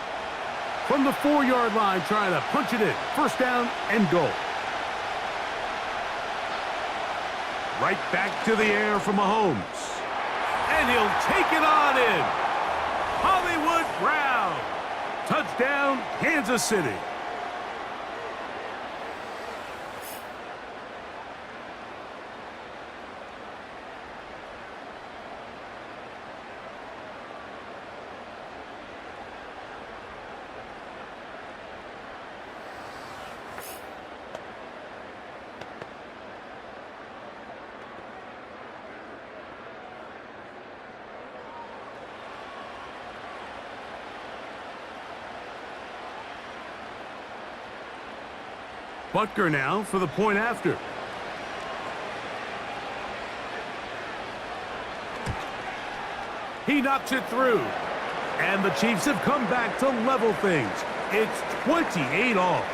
From the 4-yard line, trying to punch it in. First down and goal. Right back to the air for Mahomes. And he'll take it on in. Hollywood Brown. Touchdown, Kansas City. Butker now for the point after. He knocks it through. And the Chiefs have come back to level things. It's 28 all.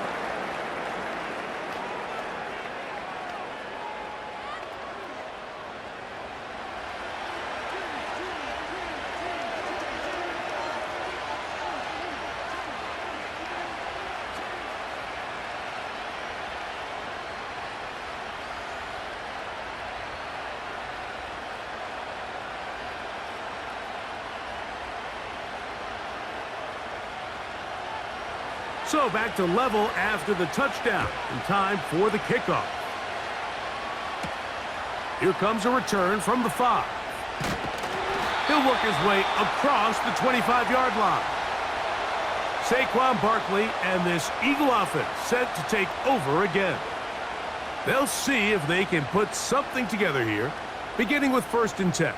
So back to level after the touchdown, and time for the kickoff. Here comes a return from the 5. He'll work his way across the 25-yard line. Saquon Barkley and this Eagle offense set to take over again. They'll see if they can put something together here, beginning with first and 10.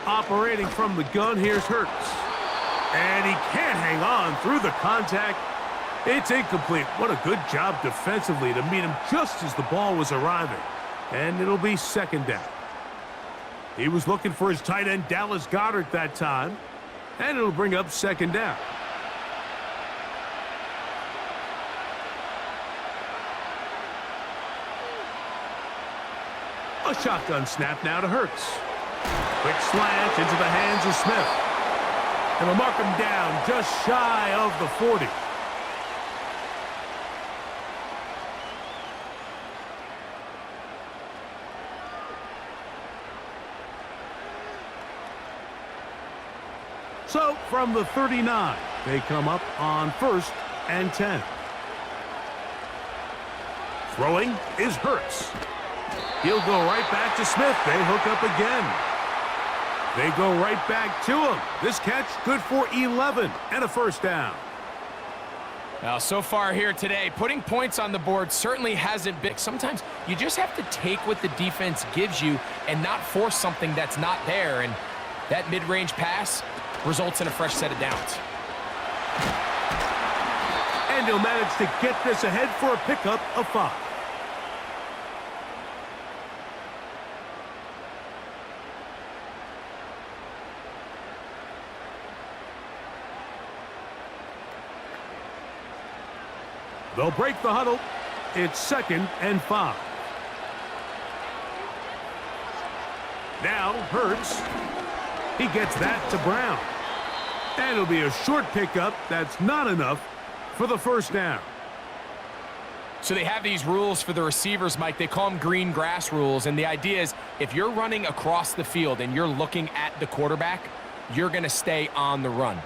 Operating from the gun, here's Hurts. And he can't hang on through the contact. It's incomplete. What a good job defensively to meet him just as the ball was arriving. And it'll be second down. He was looking for his tight end, Dallas Goedert, that time. And it'll bring up second down. A shotgun snap now to Hurts. Quick slant into the hands of Smith. And will mark him down just shy of the 40. So from the 39, they come up on first and 10. Throwing is Hurts. He'll go right back to Smith. They hook up again. They go right back to him. This catch good for 11 and a first down. Now, so far here today, putting points on the board certainly hasn't been. Sometimes you just have to take what the defense gives you and not force something that's not there. And that mid-range pass results in a fresh set of downs. And he'll manage to get this ahead for a pickup of 5. They'll break the huddle. It's second and 5. Now Hurts. He gets that to Brown. And it'll be a short pickup. That's not enough for the first down. So they have these rules for the receivers, Mike. They call them green grass rules. And the idea is if you're running across the field and you're looking at the quarterback, you're going to stay on the run.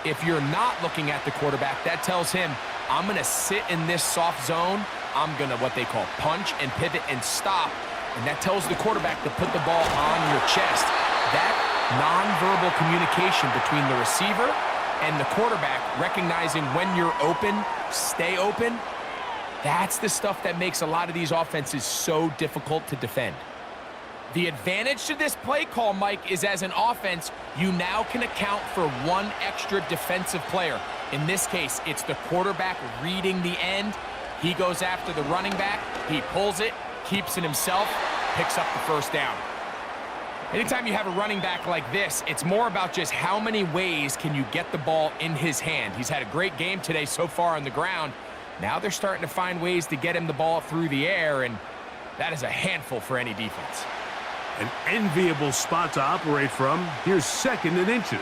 If you're not looking at the quarterback, that tells him, I'm going to sit in this soft zone. I'm going to what they call punch and pivot and stop. And that tells the quarterback to put the ball on your chest. That nonverbal communication between the receiver and the quarterback, recognizing when you're open, stay open, that's the stuff that makes a lot of these offenses so difficult to defend. The advantage to this play call, Mike, is as an offense, you now can account for one extra defensive player. In this case, it's the quarterback reading the end. He goes after the running back. He pulls it, keeps it himself, picks up the first down. Anytime you have a running back like this, it's more about just how many ways can you get the ball in his hand. He's had a great game today so far on the ground. Now they're starting to find ways to get him the ball through the air, and that is a handful for any defense. An enviable spot to operate from. Here's 2nd and inches.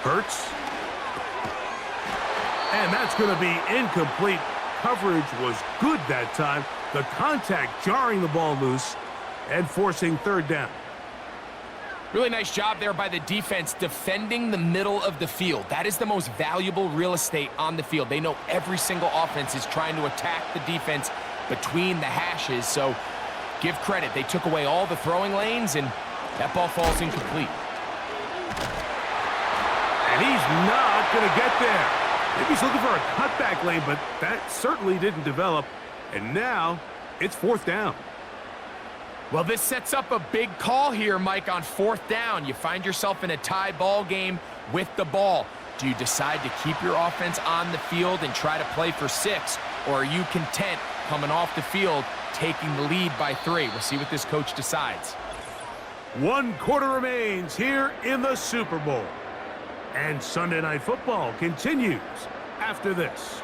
Hurts. And that's going to be incomplete. Coverage was good that time. The contact jarring the ball loose and forcing 3rd down. Really nice job there by the defense defending the middle of the field. That is the most valuable real estate on the field. They know every single offense is trying to attack the defense between the hashes, so give credit. They took away all the throwing lanes, and that ball falls incomplete. And he's not going to get there. Maybe he's looking for a cutback lane, but that certainly didn't develop. And now it's 4th down. Well, this sets up a big call here, Mike, on 4th down. You find yourself in a tie ball game with the ball. Do you decide to keep your offense on the field and try to play for 6? Or are you content coming off the field, taking the lead by 3? We'll see what this coach decides. 1 quarter remains here in the Super Bowl. And Sunday Night Football continues after this.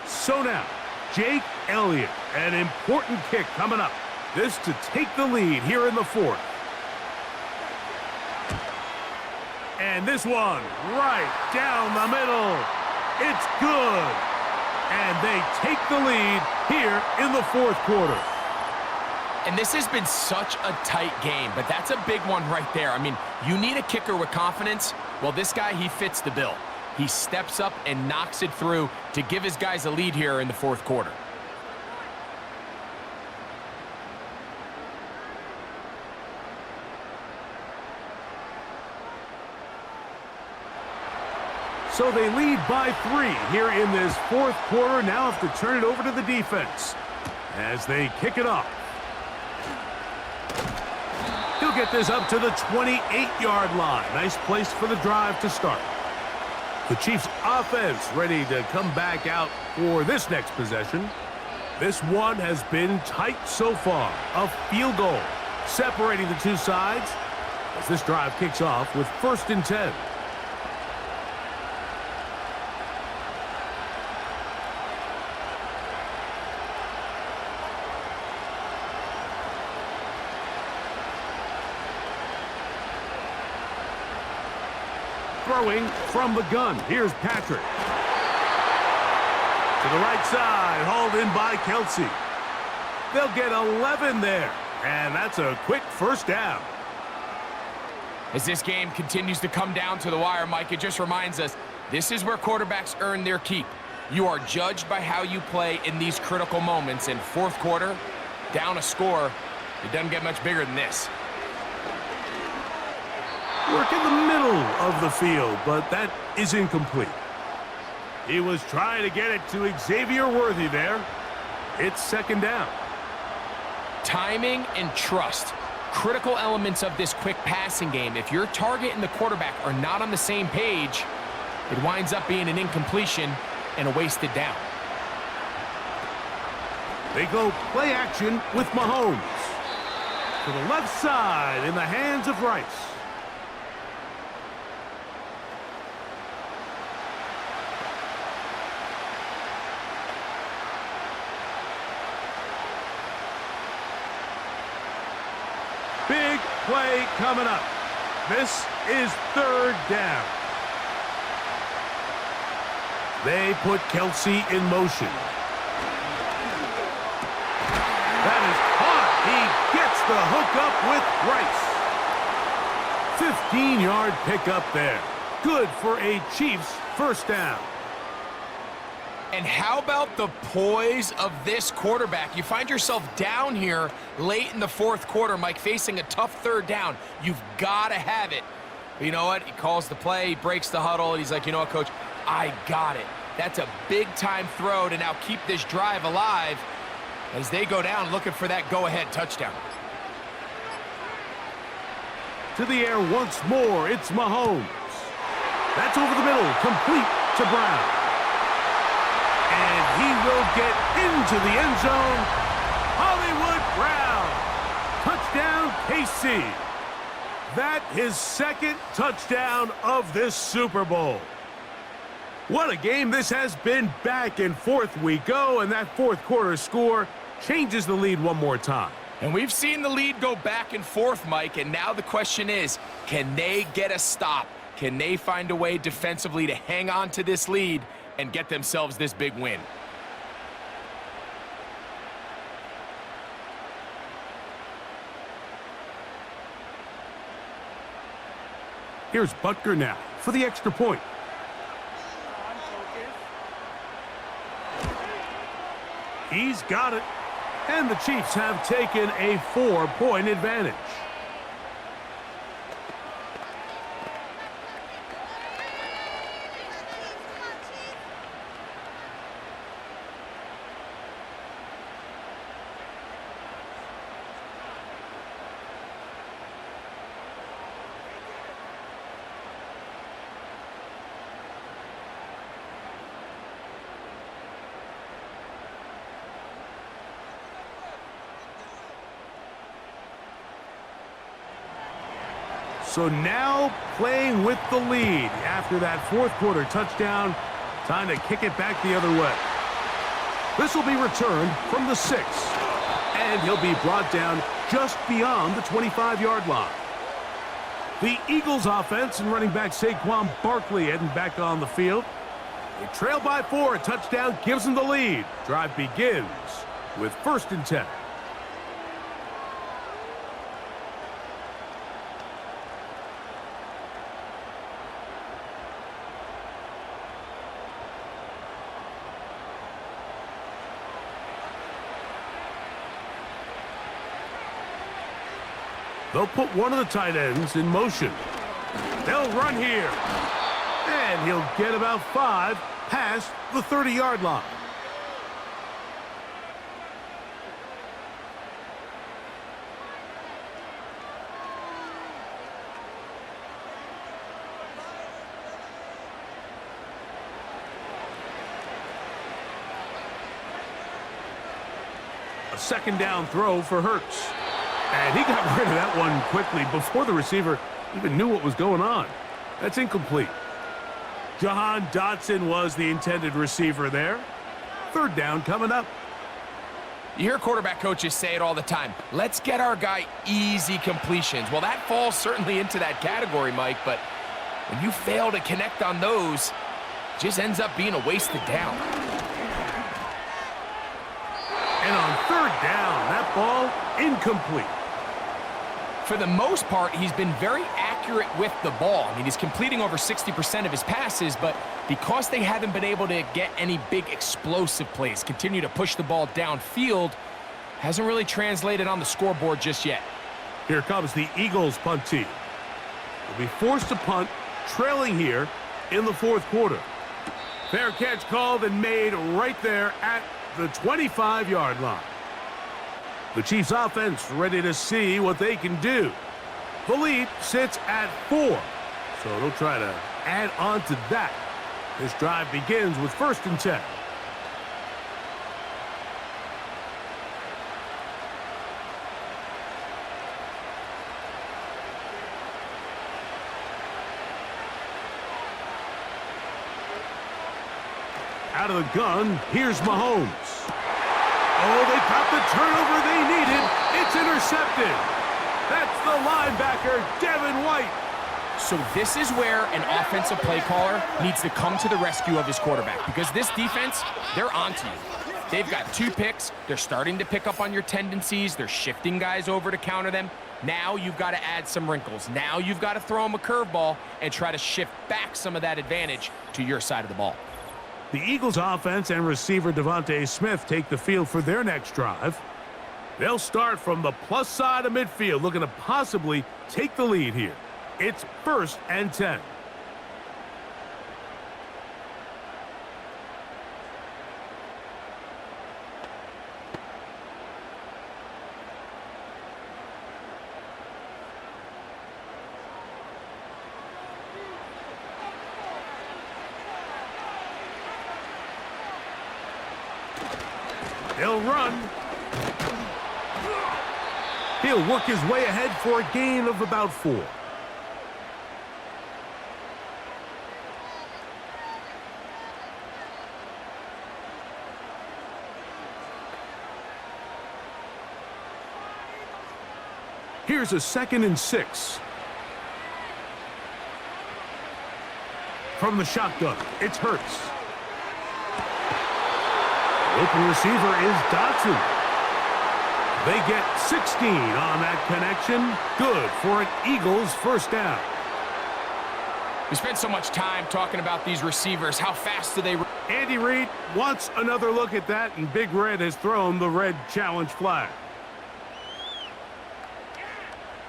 So now, Jake Elliott, an important kick coming up. This to take the lead here in the 4th. And this one right down the middle. It's good. And they take the lead here in the 4th quarter. And this has been such a tight game, but that's a big one right there. I mean, you need a kicker with confidence. Well, this guy, he fits the bill. He steps up and knocks it through to give his guys a lead here in the 4th quarter. So they lead by 3 here in this 4th quarter. Now have to turn it over to the defense as they kick it off. He'll get this up to the 28-yard line. Nice place for the drive to start. The Chiefs' offense ready to come back out for this next possession. This one has been tight so far. A field goal separating the two sides as this drive kicks off with 1st and 10. Throwing from the gun. Here's Patrick. To the right side, hauled in by Kelsey. They'll get 11 there, and that's a quick 1st down. As this game continues to come down to the wire, Mike, it just reminds us, this is where quarterbacks earn their keep. You are judged by how you play in these critical moments. In 4th quarter, down a score, it doesn't get much bigger than this. Work in the middle of the field, but that is incomplete. He was trying to get it to Xavier Worthy there. It's 2nd down. Timing and trust, critical elements of this quick passing game. If your target and the quarterback are not on the same page, It winds up being an incompletion and a wasted down. They go play action with Mahomes. To the left side in the hands of Rice. Big play coming up. This is third down. They put Kelsey in motion. That is caught. He gets the hookup with Rice. 15-yard pickup there. Good for a Chiefs first down. And how about the poise of this quarterback? You find yourself down here late in the fourth quarter, Mike, facing a tough third down. You've got to have it. But you know what? He calls the play, he breaks the huddle, and he's like, you know what, Coach? I got it. That's a big-time throw to now keep this drive alive as they go down looking for that go-ahead touchdown. To the air once more, it's Mahomes. That's over the middle, complete to Brown. And he will get into the end zone. Hollywood Brown. Touchdown, KC. That his second touchdown of this Super Bowl. What a game this has been. Back and forth we go, and that fourth quarter score changes the lead one more time. And we've seen the lead go back and forth, Mike, and now the question is, can they get a stop? Can they find a way defensively to hang on to this lead and get themselves this big win? Here's Butker now for the extra point. He's got it. And the Chiefs have taken a 4-point advantage. So now playing with the lead after that fourth quarter touchdown. Time to kick it back the other way. This will be returned from the 6. And he'll be brought down just beyond the 25-yard line. The Eagles offense and running back Saquon Barkley heading back on the field. They trail by 4. A touchdown gives them the lead. Drive begins with 1st and 10. They'll put one of the tight ends in motion. They'll run here. And he'll get about 5 past the 30-yard line. A second down throw for Hurts. And he got rid of that one quickly before the receiver even knew what was going on. That's incomplete. Jahan Dotson was the intended receiver there. Third down coming up. You hear quarterback coaches say it all the time. Let's get our guy easy completions. Well, that falls certainly into that category, Mike, but when you fail to connect on those, it just ends up being a wasted down. And on third down, that ball incomplete. For the most part, he's been very accurate with the ball. I mean, he's completing over 60% of his passes, but because they haven't been able to get any big explosive plays, continue to push the ball downfield, hasn't really translated on the scoreboard just yet. Here comes the Eagles punt team. They'll be forced to punt, trailing here in the fourth quarter. Fair catch called and made right there at the 25-yard line. The Chiefs offense ready to see what they can do. The lead sits at 4, so they'll try to add on to that This drive begins with 1st and 10. Out of the gun, here's Mahomes. Oh, they got the turnover they needed. It's intercepted. That's the linebacker, Devin White. So this is where an offensive play caller needs to come to the rescue of his quarterback, because this defense, they're onto you. They've got 2 picks. They're starting to pick up on your tendencies. They're shifting guys over to counter them. Now you've got to add some wrinkles. Now you've got to throw them a curveball and try to shift back some of that advantage to your side of the ball. The Eagles offense and receiver Devontae Smith take the field for their next drive. They'll start from the plus side of midfield, looking to possibly take the lead here. It's 1st and 10. They'll run. He'll work his way ahead for a gain of about 4. Here's a 2nd and 6. From the shotgun, it's Hurts. The open receiver is Dotson. They get 16 on that connection. Good for an Eagles 1st down. We spent so much time talking about these receivers. How fast do they... Andy Reid wants another look at that, and Big Red has thrown the red challenge flag.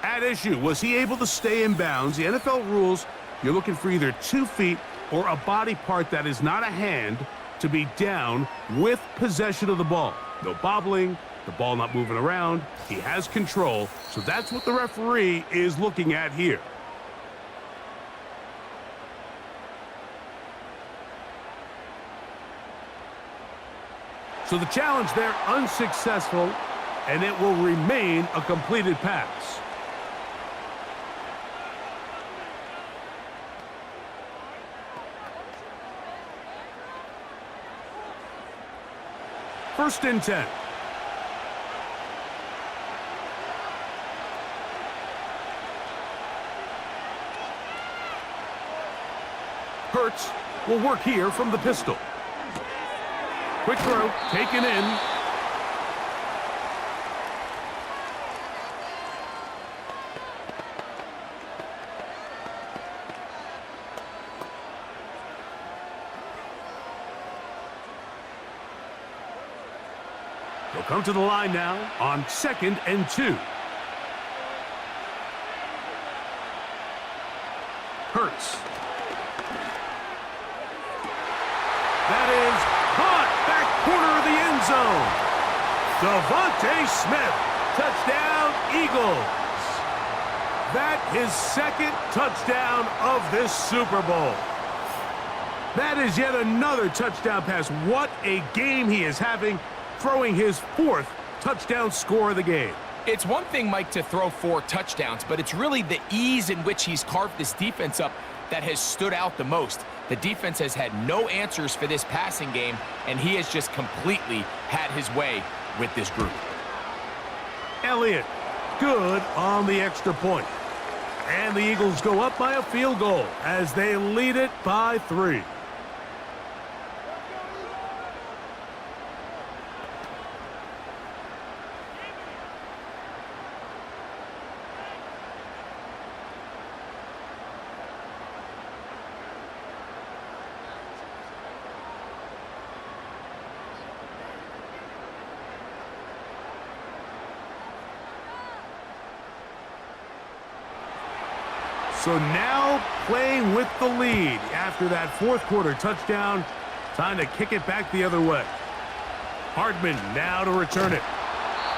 At issue, was he able to stay in bounds? The NFL rules, you're looking for either 2 feet or a body part that is not a hand to be down with possession of the ball. No bobbling, the ball not moving around. He has control, so that's what the referee is looking at here. So the challenge there unsuccessful, and it will remain a completed pass. First and 10. Hurts will work here from the pistol. Quick throw, taken in. They'll come to the line now on 2nd and 2. Hurts. That is caught back corner of the end zone. Devontae Smith, touchdown Eagles. That his 2nd touchdown of this Super Bowl. That is yet another touchdown pass. What a game he is having, throwing his 4th touchdown score of the game. It's one thing, Mike, to throw 4 touchdowns, but it's really the ease in which he's carved this defense up that has stood out the most. The defense has had no answers for this passing game, and he has just completely had his way with this group. Elliott, good on the extra point. And the Eagles go up by a field goal as they lead it by 3. So now playing with the lead after that 4th quarter touchdown. Time to kick it back the other way. Hardman now to return it.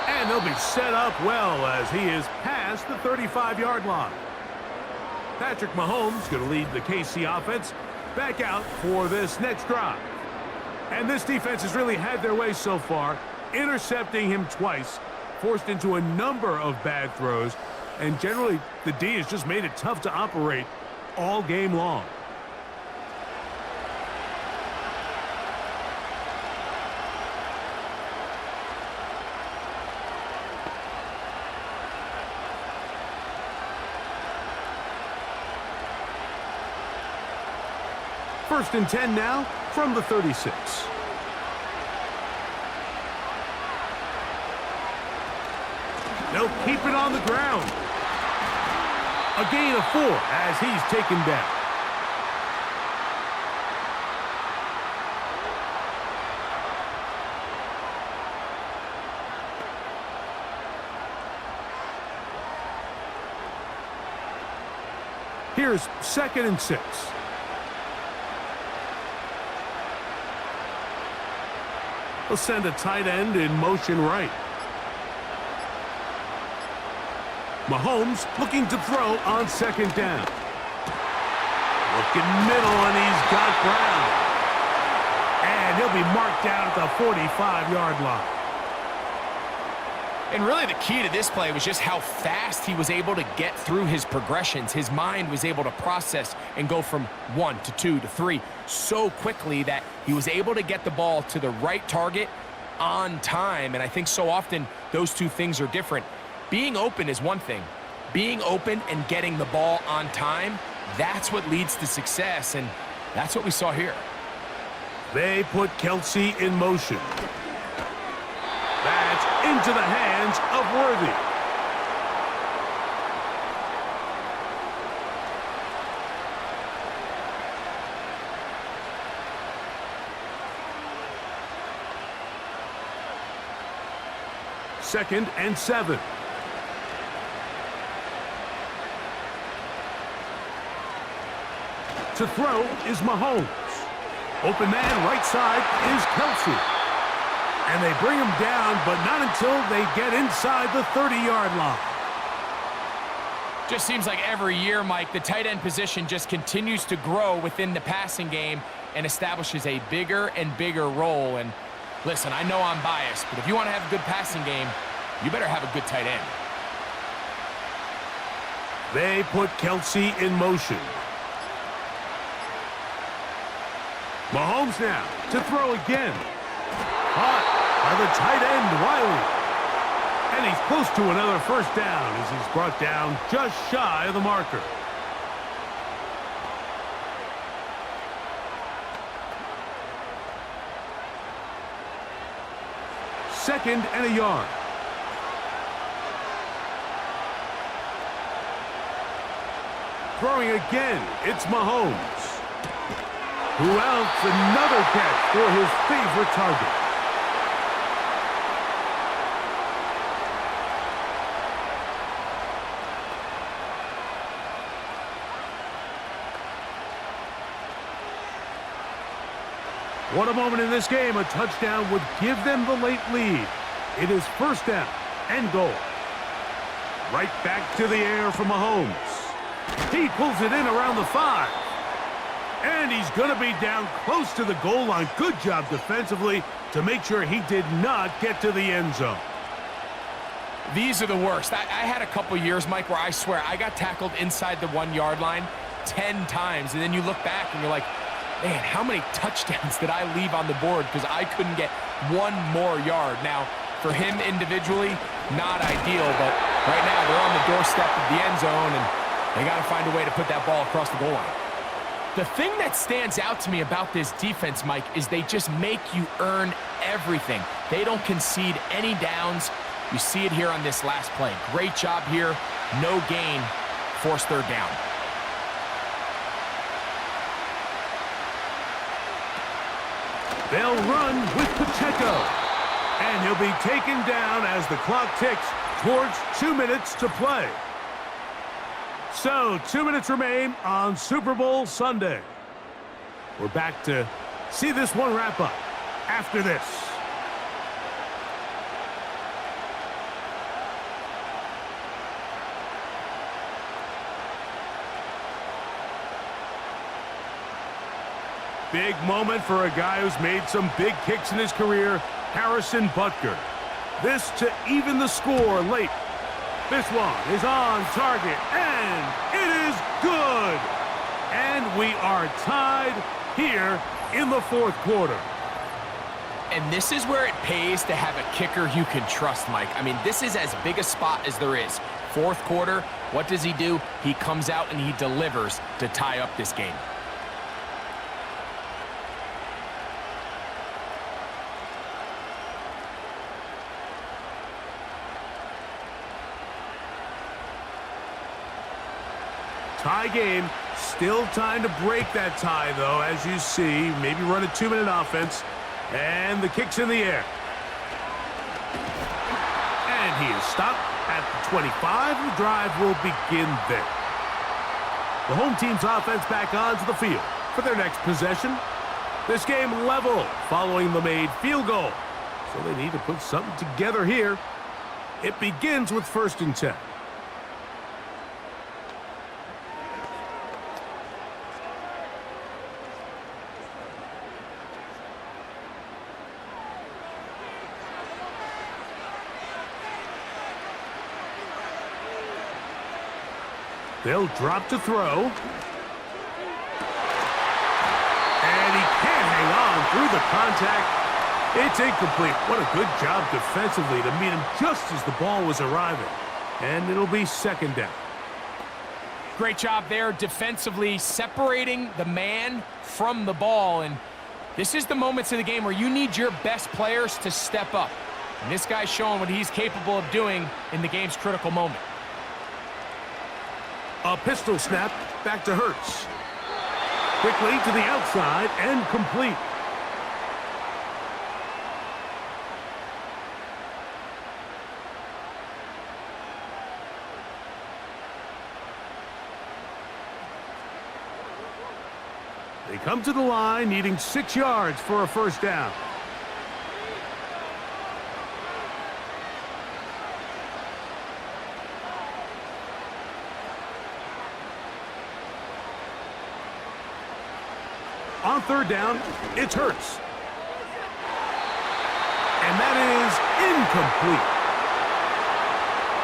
And they'll be set up well as he is past the 35-yard line. Patrick Mahomes going to lead the KC offense back out for this next drive. And this defense has really had their way so far, intercepting him twice, forced into a number of bad throws, and generally the D has just made it tough to operate all game long. First and 10 now from the 36. They'll keep it on the ground. A gain of 4 as he's taken down. Here's 2nd and 6. They'll send a tight end in motion right. Mahomes looking to throw on 2nd down. Looking middle, and he's got Brown. And he'll be marked down at the 45-yard line. And really the key to this play was just how fast he was able to get through his progressions. His mind was able to process and go from 1 to 2 to 3 so quickly that he was able to get the ball to the right target on time. And I think so often those two things are different. Being open is one thing. Being open and getting the ball on time, that's what leads to success, and that's what we saw here. They put Kelsey in motion. That's into the hands of Worthy. Second and 7. To throw is Mahomes. Open man right side is Kelsey. And they bring him down, but not until they get inside the 30-yard line. Just seems like every year, Mike, the tight end position just continues to grow within the passing game and establishes a bigger and bigger role. And listen, I know I'm biased, but if you want to have a good passing game, you better have a good tight end. They put Kelsey in motion. Mahomes now to throw again. Caught by the tight end, Wiley. And he's close to another first down as he's brought down just shy of the marker. Second and a yard. Throwing again, it's Mahomes. Who else? Another catch for his favorite target. What a moment in this game. A touchdown would give them the late lead. It is first down and goal. Right back to the air for Mahomes. He pulls it in around the 5. And he's going to be down close to the goal line. Good job defensively to make sure he did not get to the end zone. These are the worst. I had a couple years, Mike, where I swear I got tackled inside the 1-yard line 10 times. And then you look back and you're like, man, how many touchdowns did I leave on the board because I couldn't get one more yard? Now, for him individually, not ideal, but right now they're on the doorstep of the end zone, and they got to find a way to put that ball across the goal line. The thing that stands out to me about this defense, Mike, is they just make you earn everything. They don't concede any downs. You see it here on this last play. Great job here. No gain. Forced third down. They'll run with Pacheco. And he'll be taken down as the clock ticks towards 2 minutes to play. So, 2 minutes remain on Super Bowl Sunday. We're back to see this one wrap up after this. Big moment for a guy who's made some big kicks in his career, Harrison Butker. This to even the score late. This one is on target, and it is good. And we are tied here in the fourth quarter. And this is where it pays to have a kicker you can trust, Mike. I mean, this is as big a spot as there is. Fourth quarter, what does he do? He comes out and he delivers to tie up this game. Tie game. Still time to break that tie, though, as you see. Maybe run a 2-minute offense. And the kick's in the air. And he is stopped at the 25. The drive will begin there. The home team's offense back onto the field for their next possession. This game level following the made field goal. So they need to put something together here. It begins with 1st and 10. They'll drop to throw. And he can't hang on through the contact. It's incomplete. What a good job defensively to meet him just as the ball was arriving. And it'll be 2nd down. Great job there defensively, separating the man from the ball. And this is the moments of the game where you need your best players to step up. And this guy's showing what he's capable of doing in the game's critical moment. A pistol snap back to Hurts. Quickly to the outside and complete. They come to the line needing 6 yards for a 1st down. On 3rd down, it's Hurts. And that is incomplete.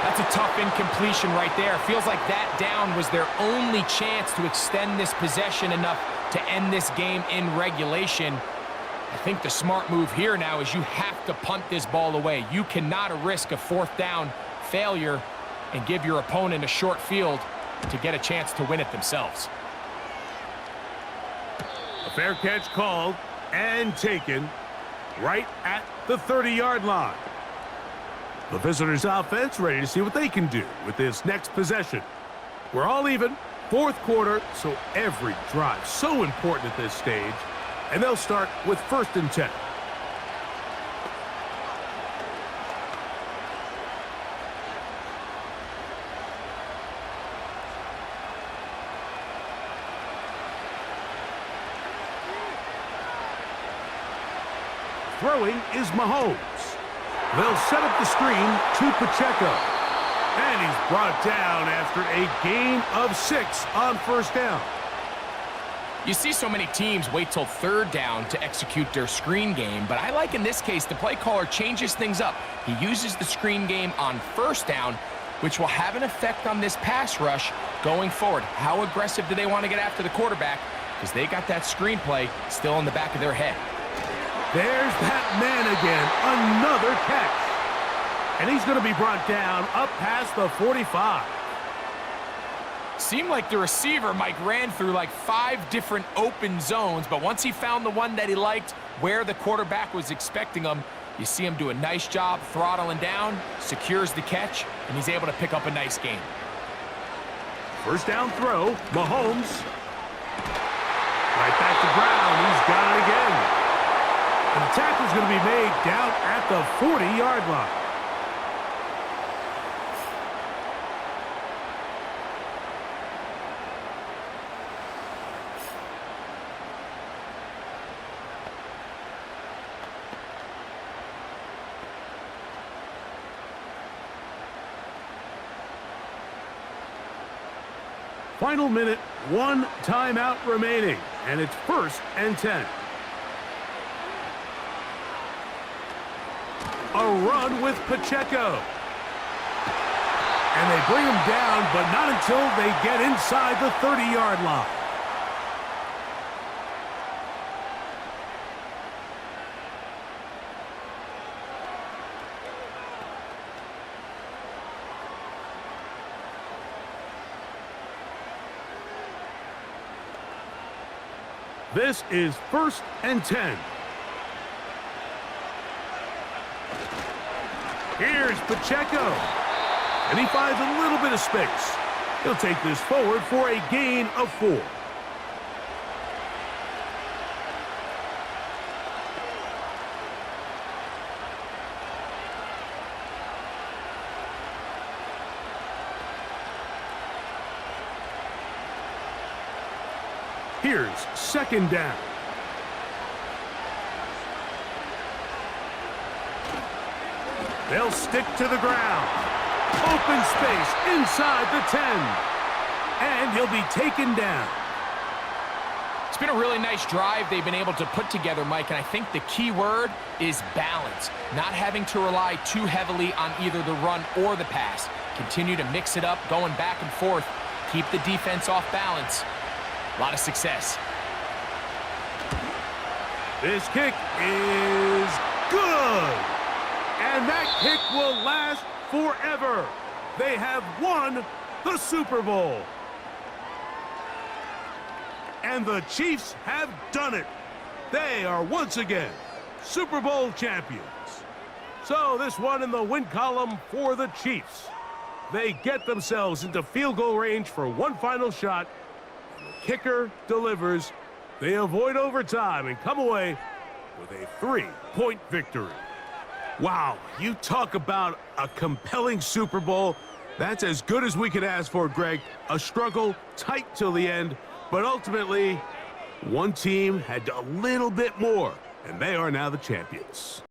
That's a tough incompletion right there. Feels like that down was their only chance to extend this possession enough to end this game in regulation. I think the smart move here now is you have to punt this ball away. You cannot risk a 4th down failure and give your opponent a short field to get a chance to win it themselves. A fair catch called and taken right at the 30-yard line. The visitors' offense ready to see what they can do with this next possession. We're all even, 4th quarter, so every drive so important at this stage. And they'll start with 1st and 10. Throwing is Mahomes. They'll set up the screen to Pacheco. And he's brought down after a gain of 6 on 1st down. You see so many teams wait till 3rd down to execute their screen game, but I like in this case the play caller changes things up. He uses the screen game on 1st down, which will have an effect on this pass rush going forward. How aggressive do they want to get after the quarterback? Because they got that screen play still in the back of their head. There's that man again, another catch. And he's going to be brought down up past the 45. Seemed like the receiver, Mike, ran through like 5 different open zones, but once he found the one that he liked, where the quarterback was expecting him, you see him do a nice job throttling down, secures the catch, and he's able to pick up a nice gain. 1st down throw, Mahomes. Right back to Brown, he's got it again. And the tackle's going to be made down at the 40-yard line. Final minute, 1 timeout remaining. and it's 1st and 10. A run with Pacheco. And they bring him down, but not until they get inside the 30-yard line. This is 1st and 10. Here's Pacheco. And he finds a little bit of space. He'll take this forward for a gain of 4. Here's 2nd down. They'll stick to the ground. Open space inside the 10. And he'll be taken down. It's been a really nice drive they've been able to put together, Mike, and I think the key word is balance. Not having to rely too heavily on either the run or the pass. Continue to mix it up, going back and forth. Keep the defense off balance. A lot of success. This kick is good. And that kick will last forever. They have won the Super Bowl. And the Chiefs have done it. They are once again Super Bowl champions. So this one in the win column for the Chiefs. They get themselves into field goal range for one final shot. And the kicker delivers. They avoid overtime and come away with a 3-point victory. Wow, you talk about a compelling Super Bowl. That's as good as we could ask for, Greg. A struggle, tight till the end, but ultimately, one team had a little bit more, and they are now the champions.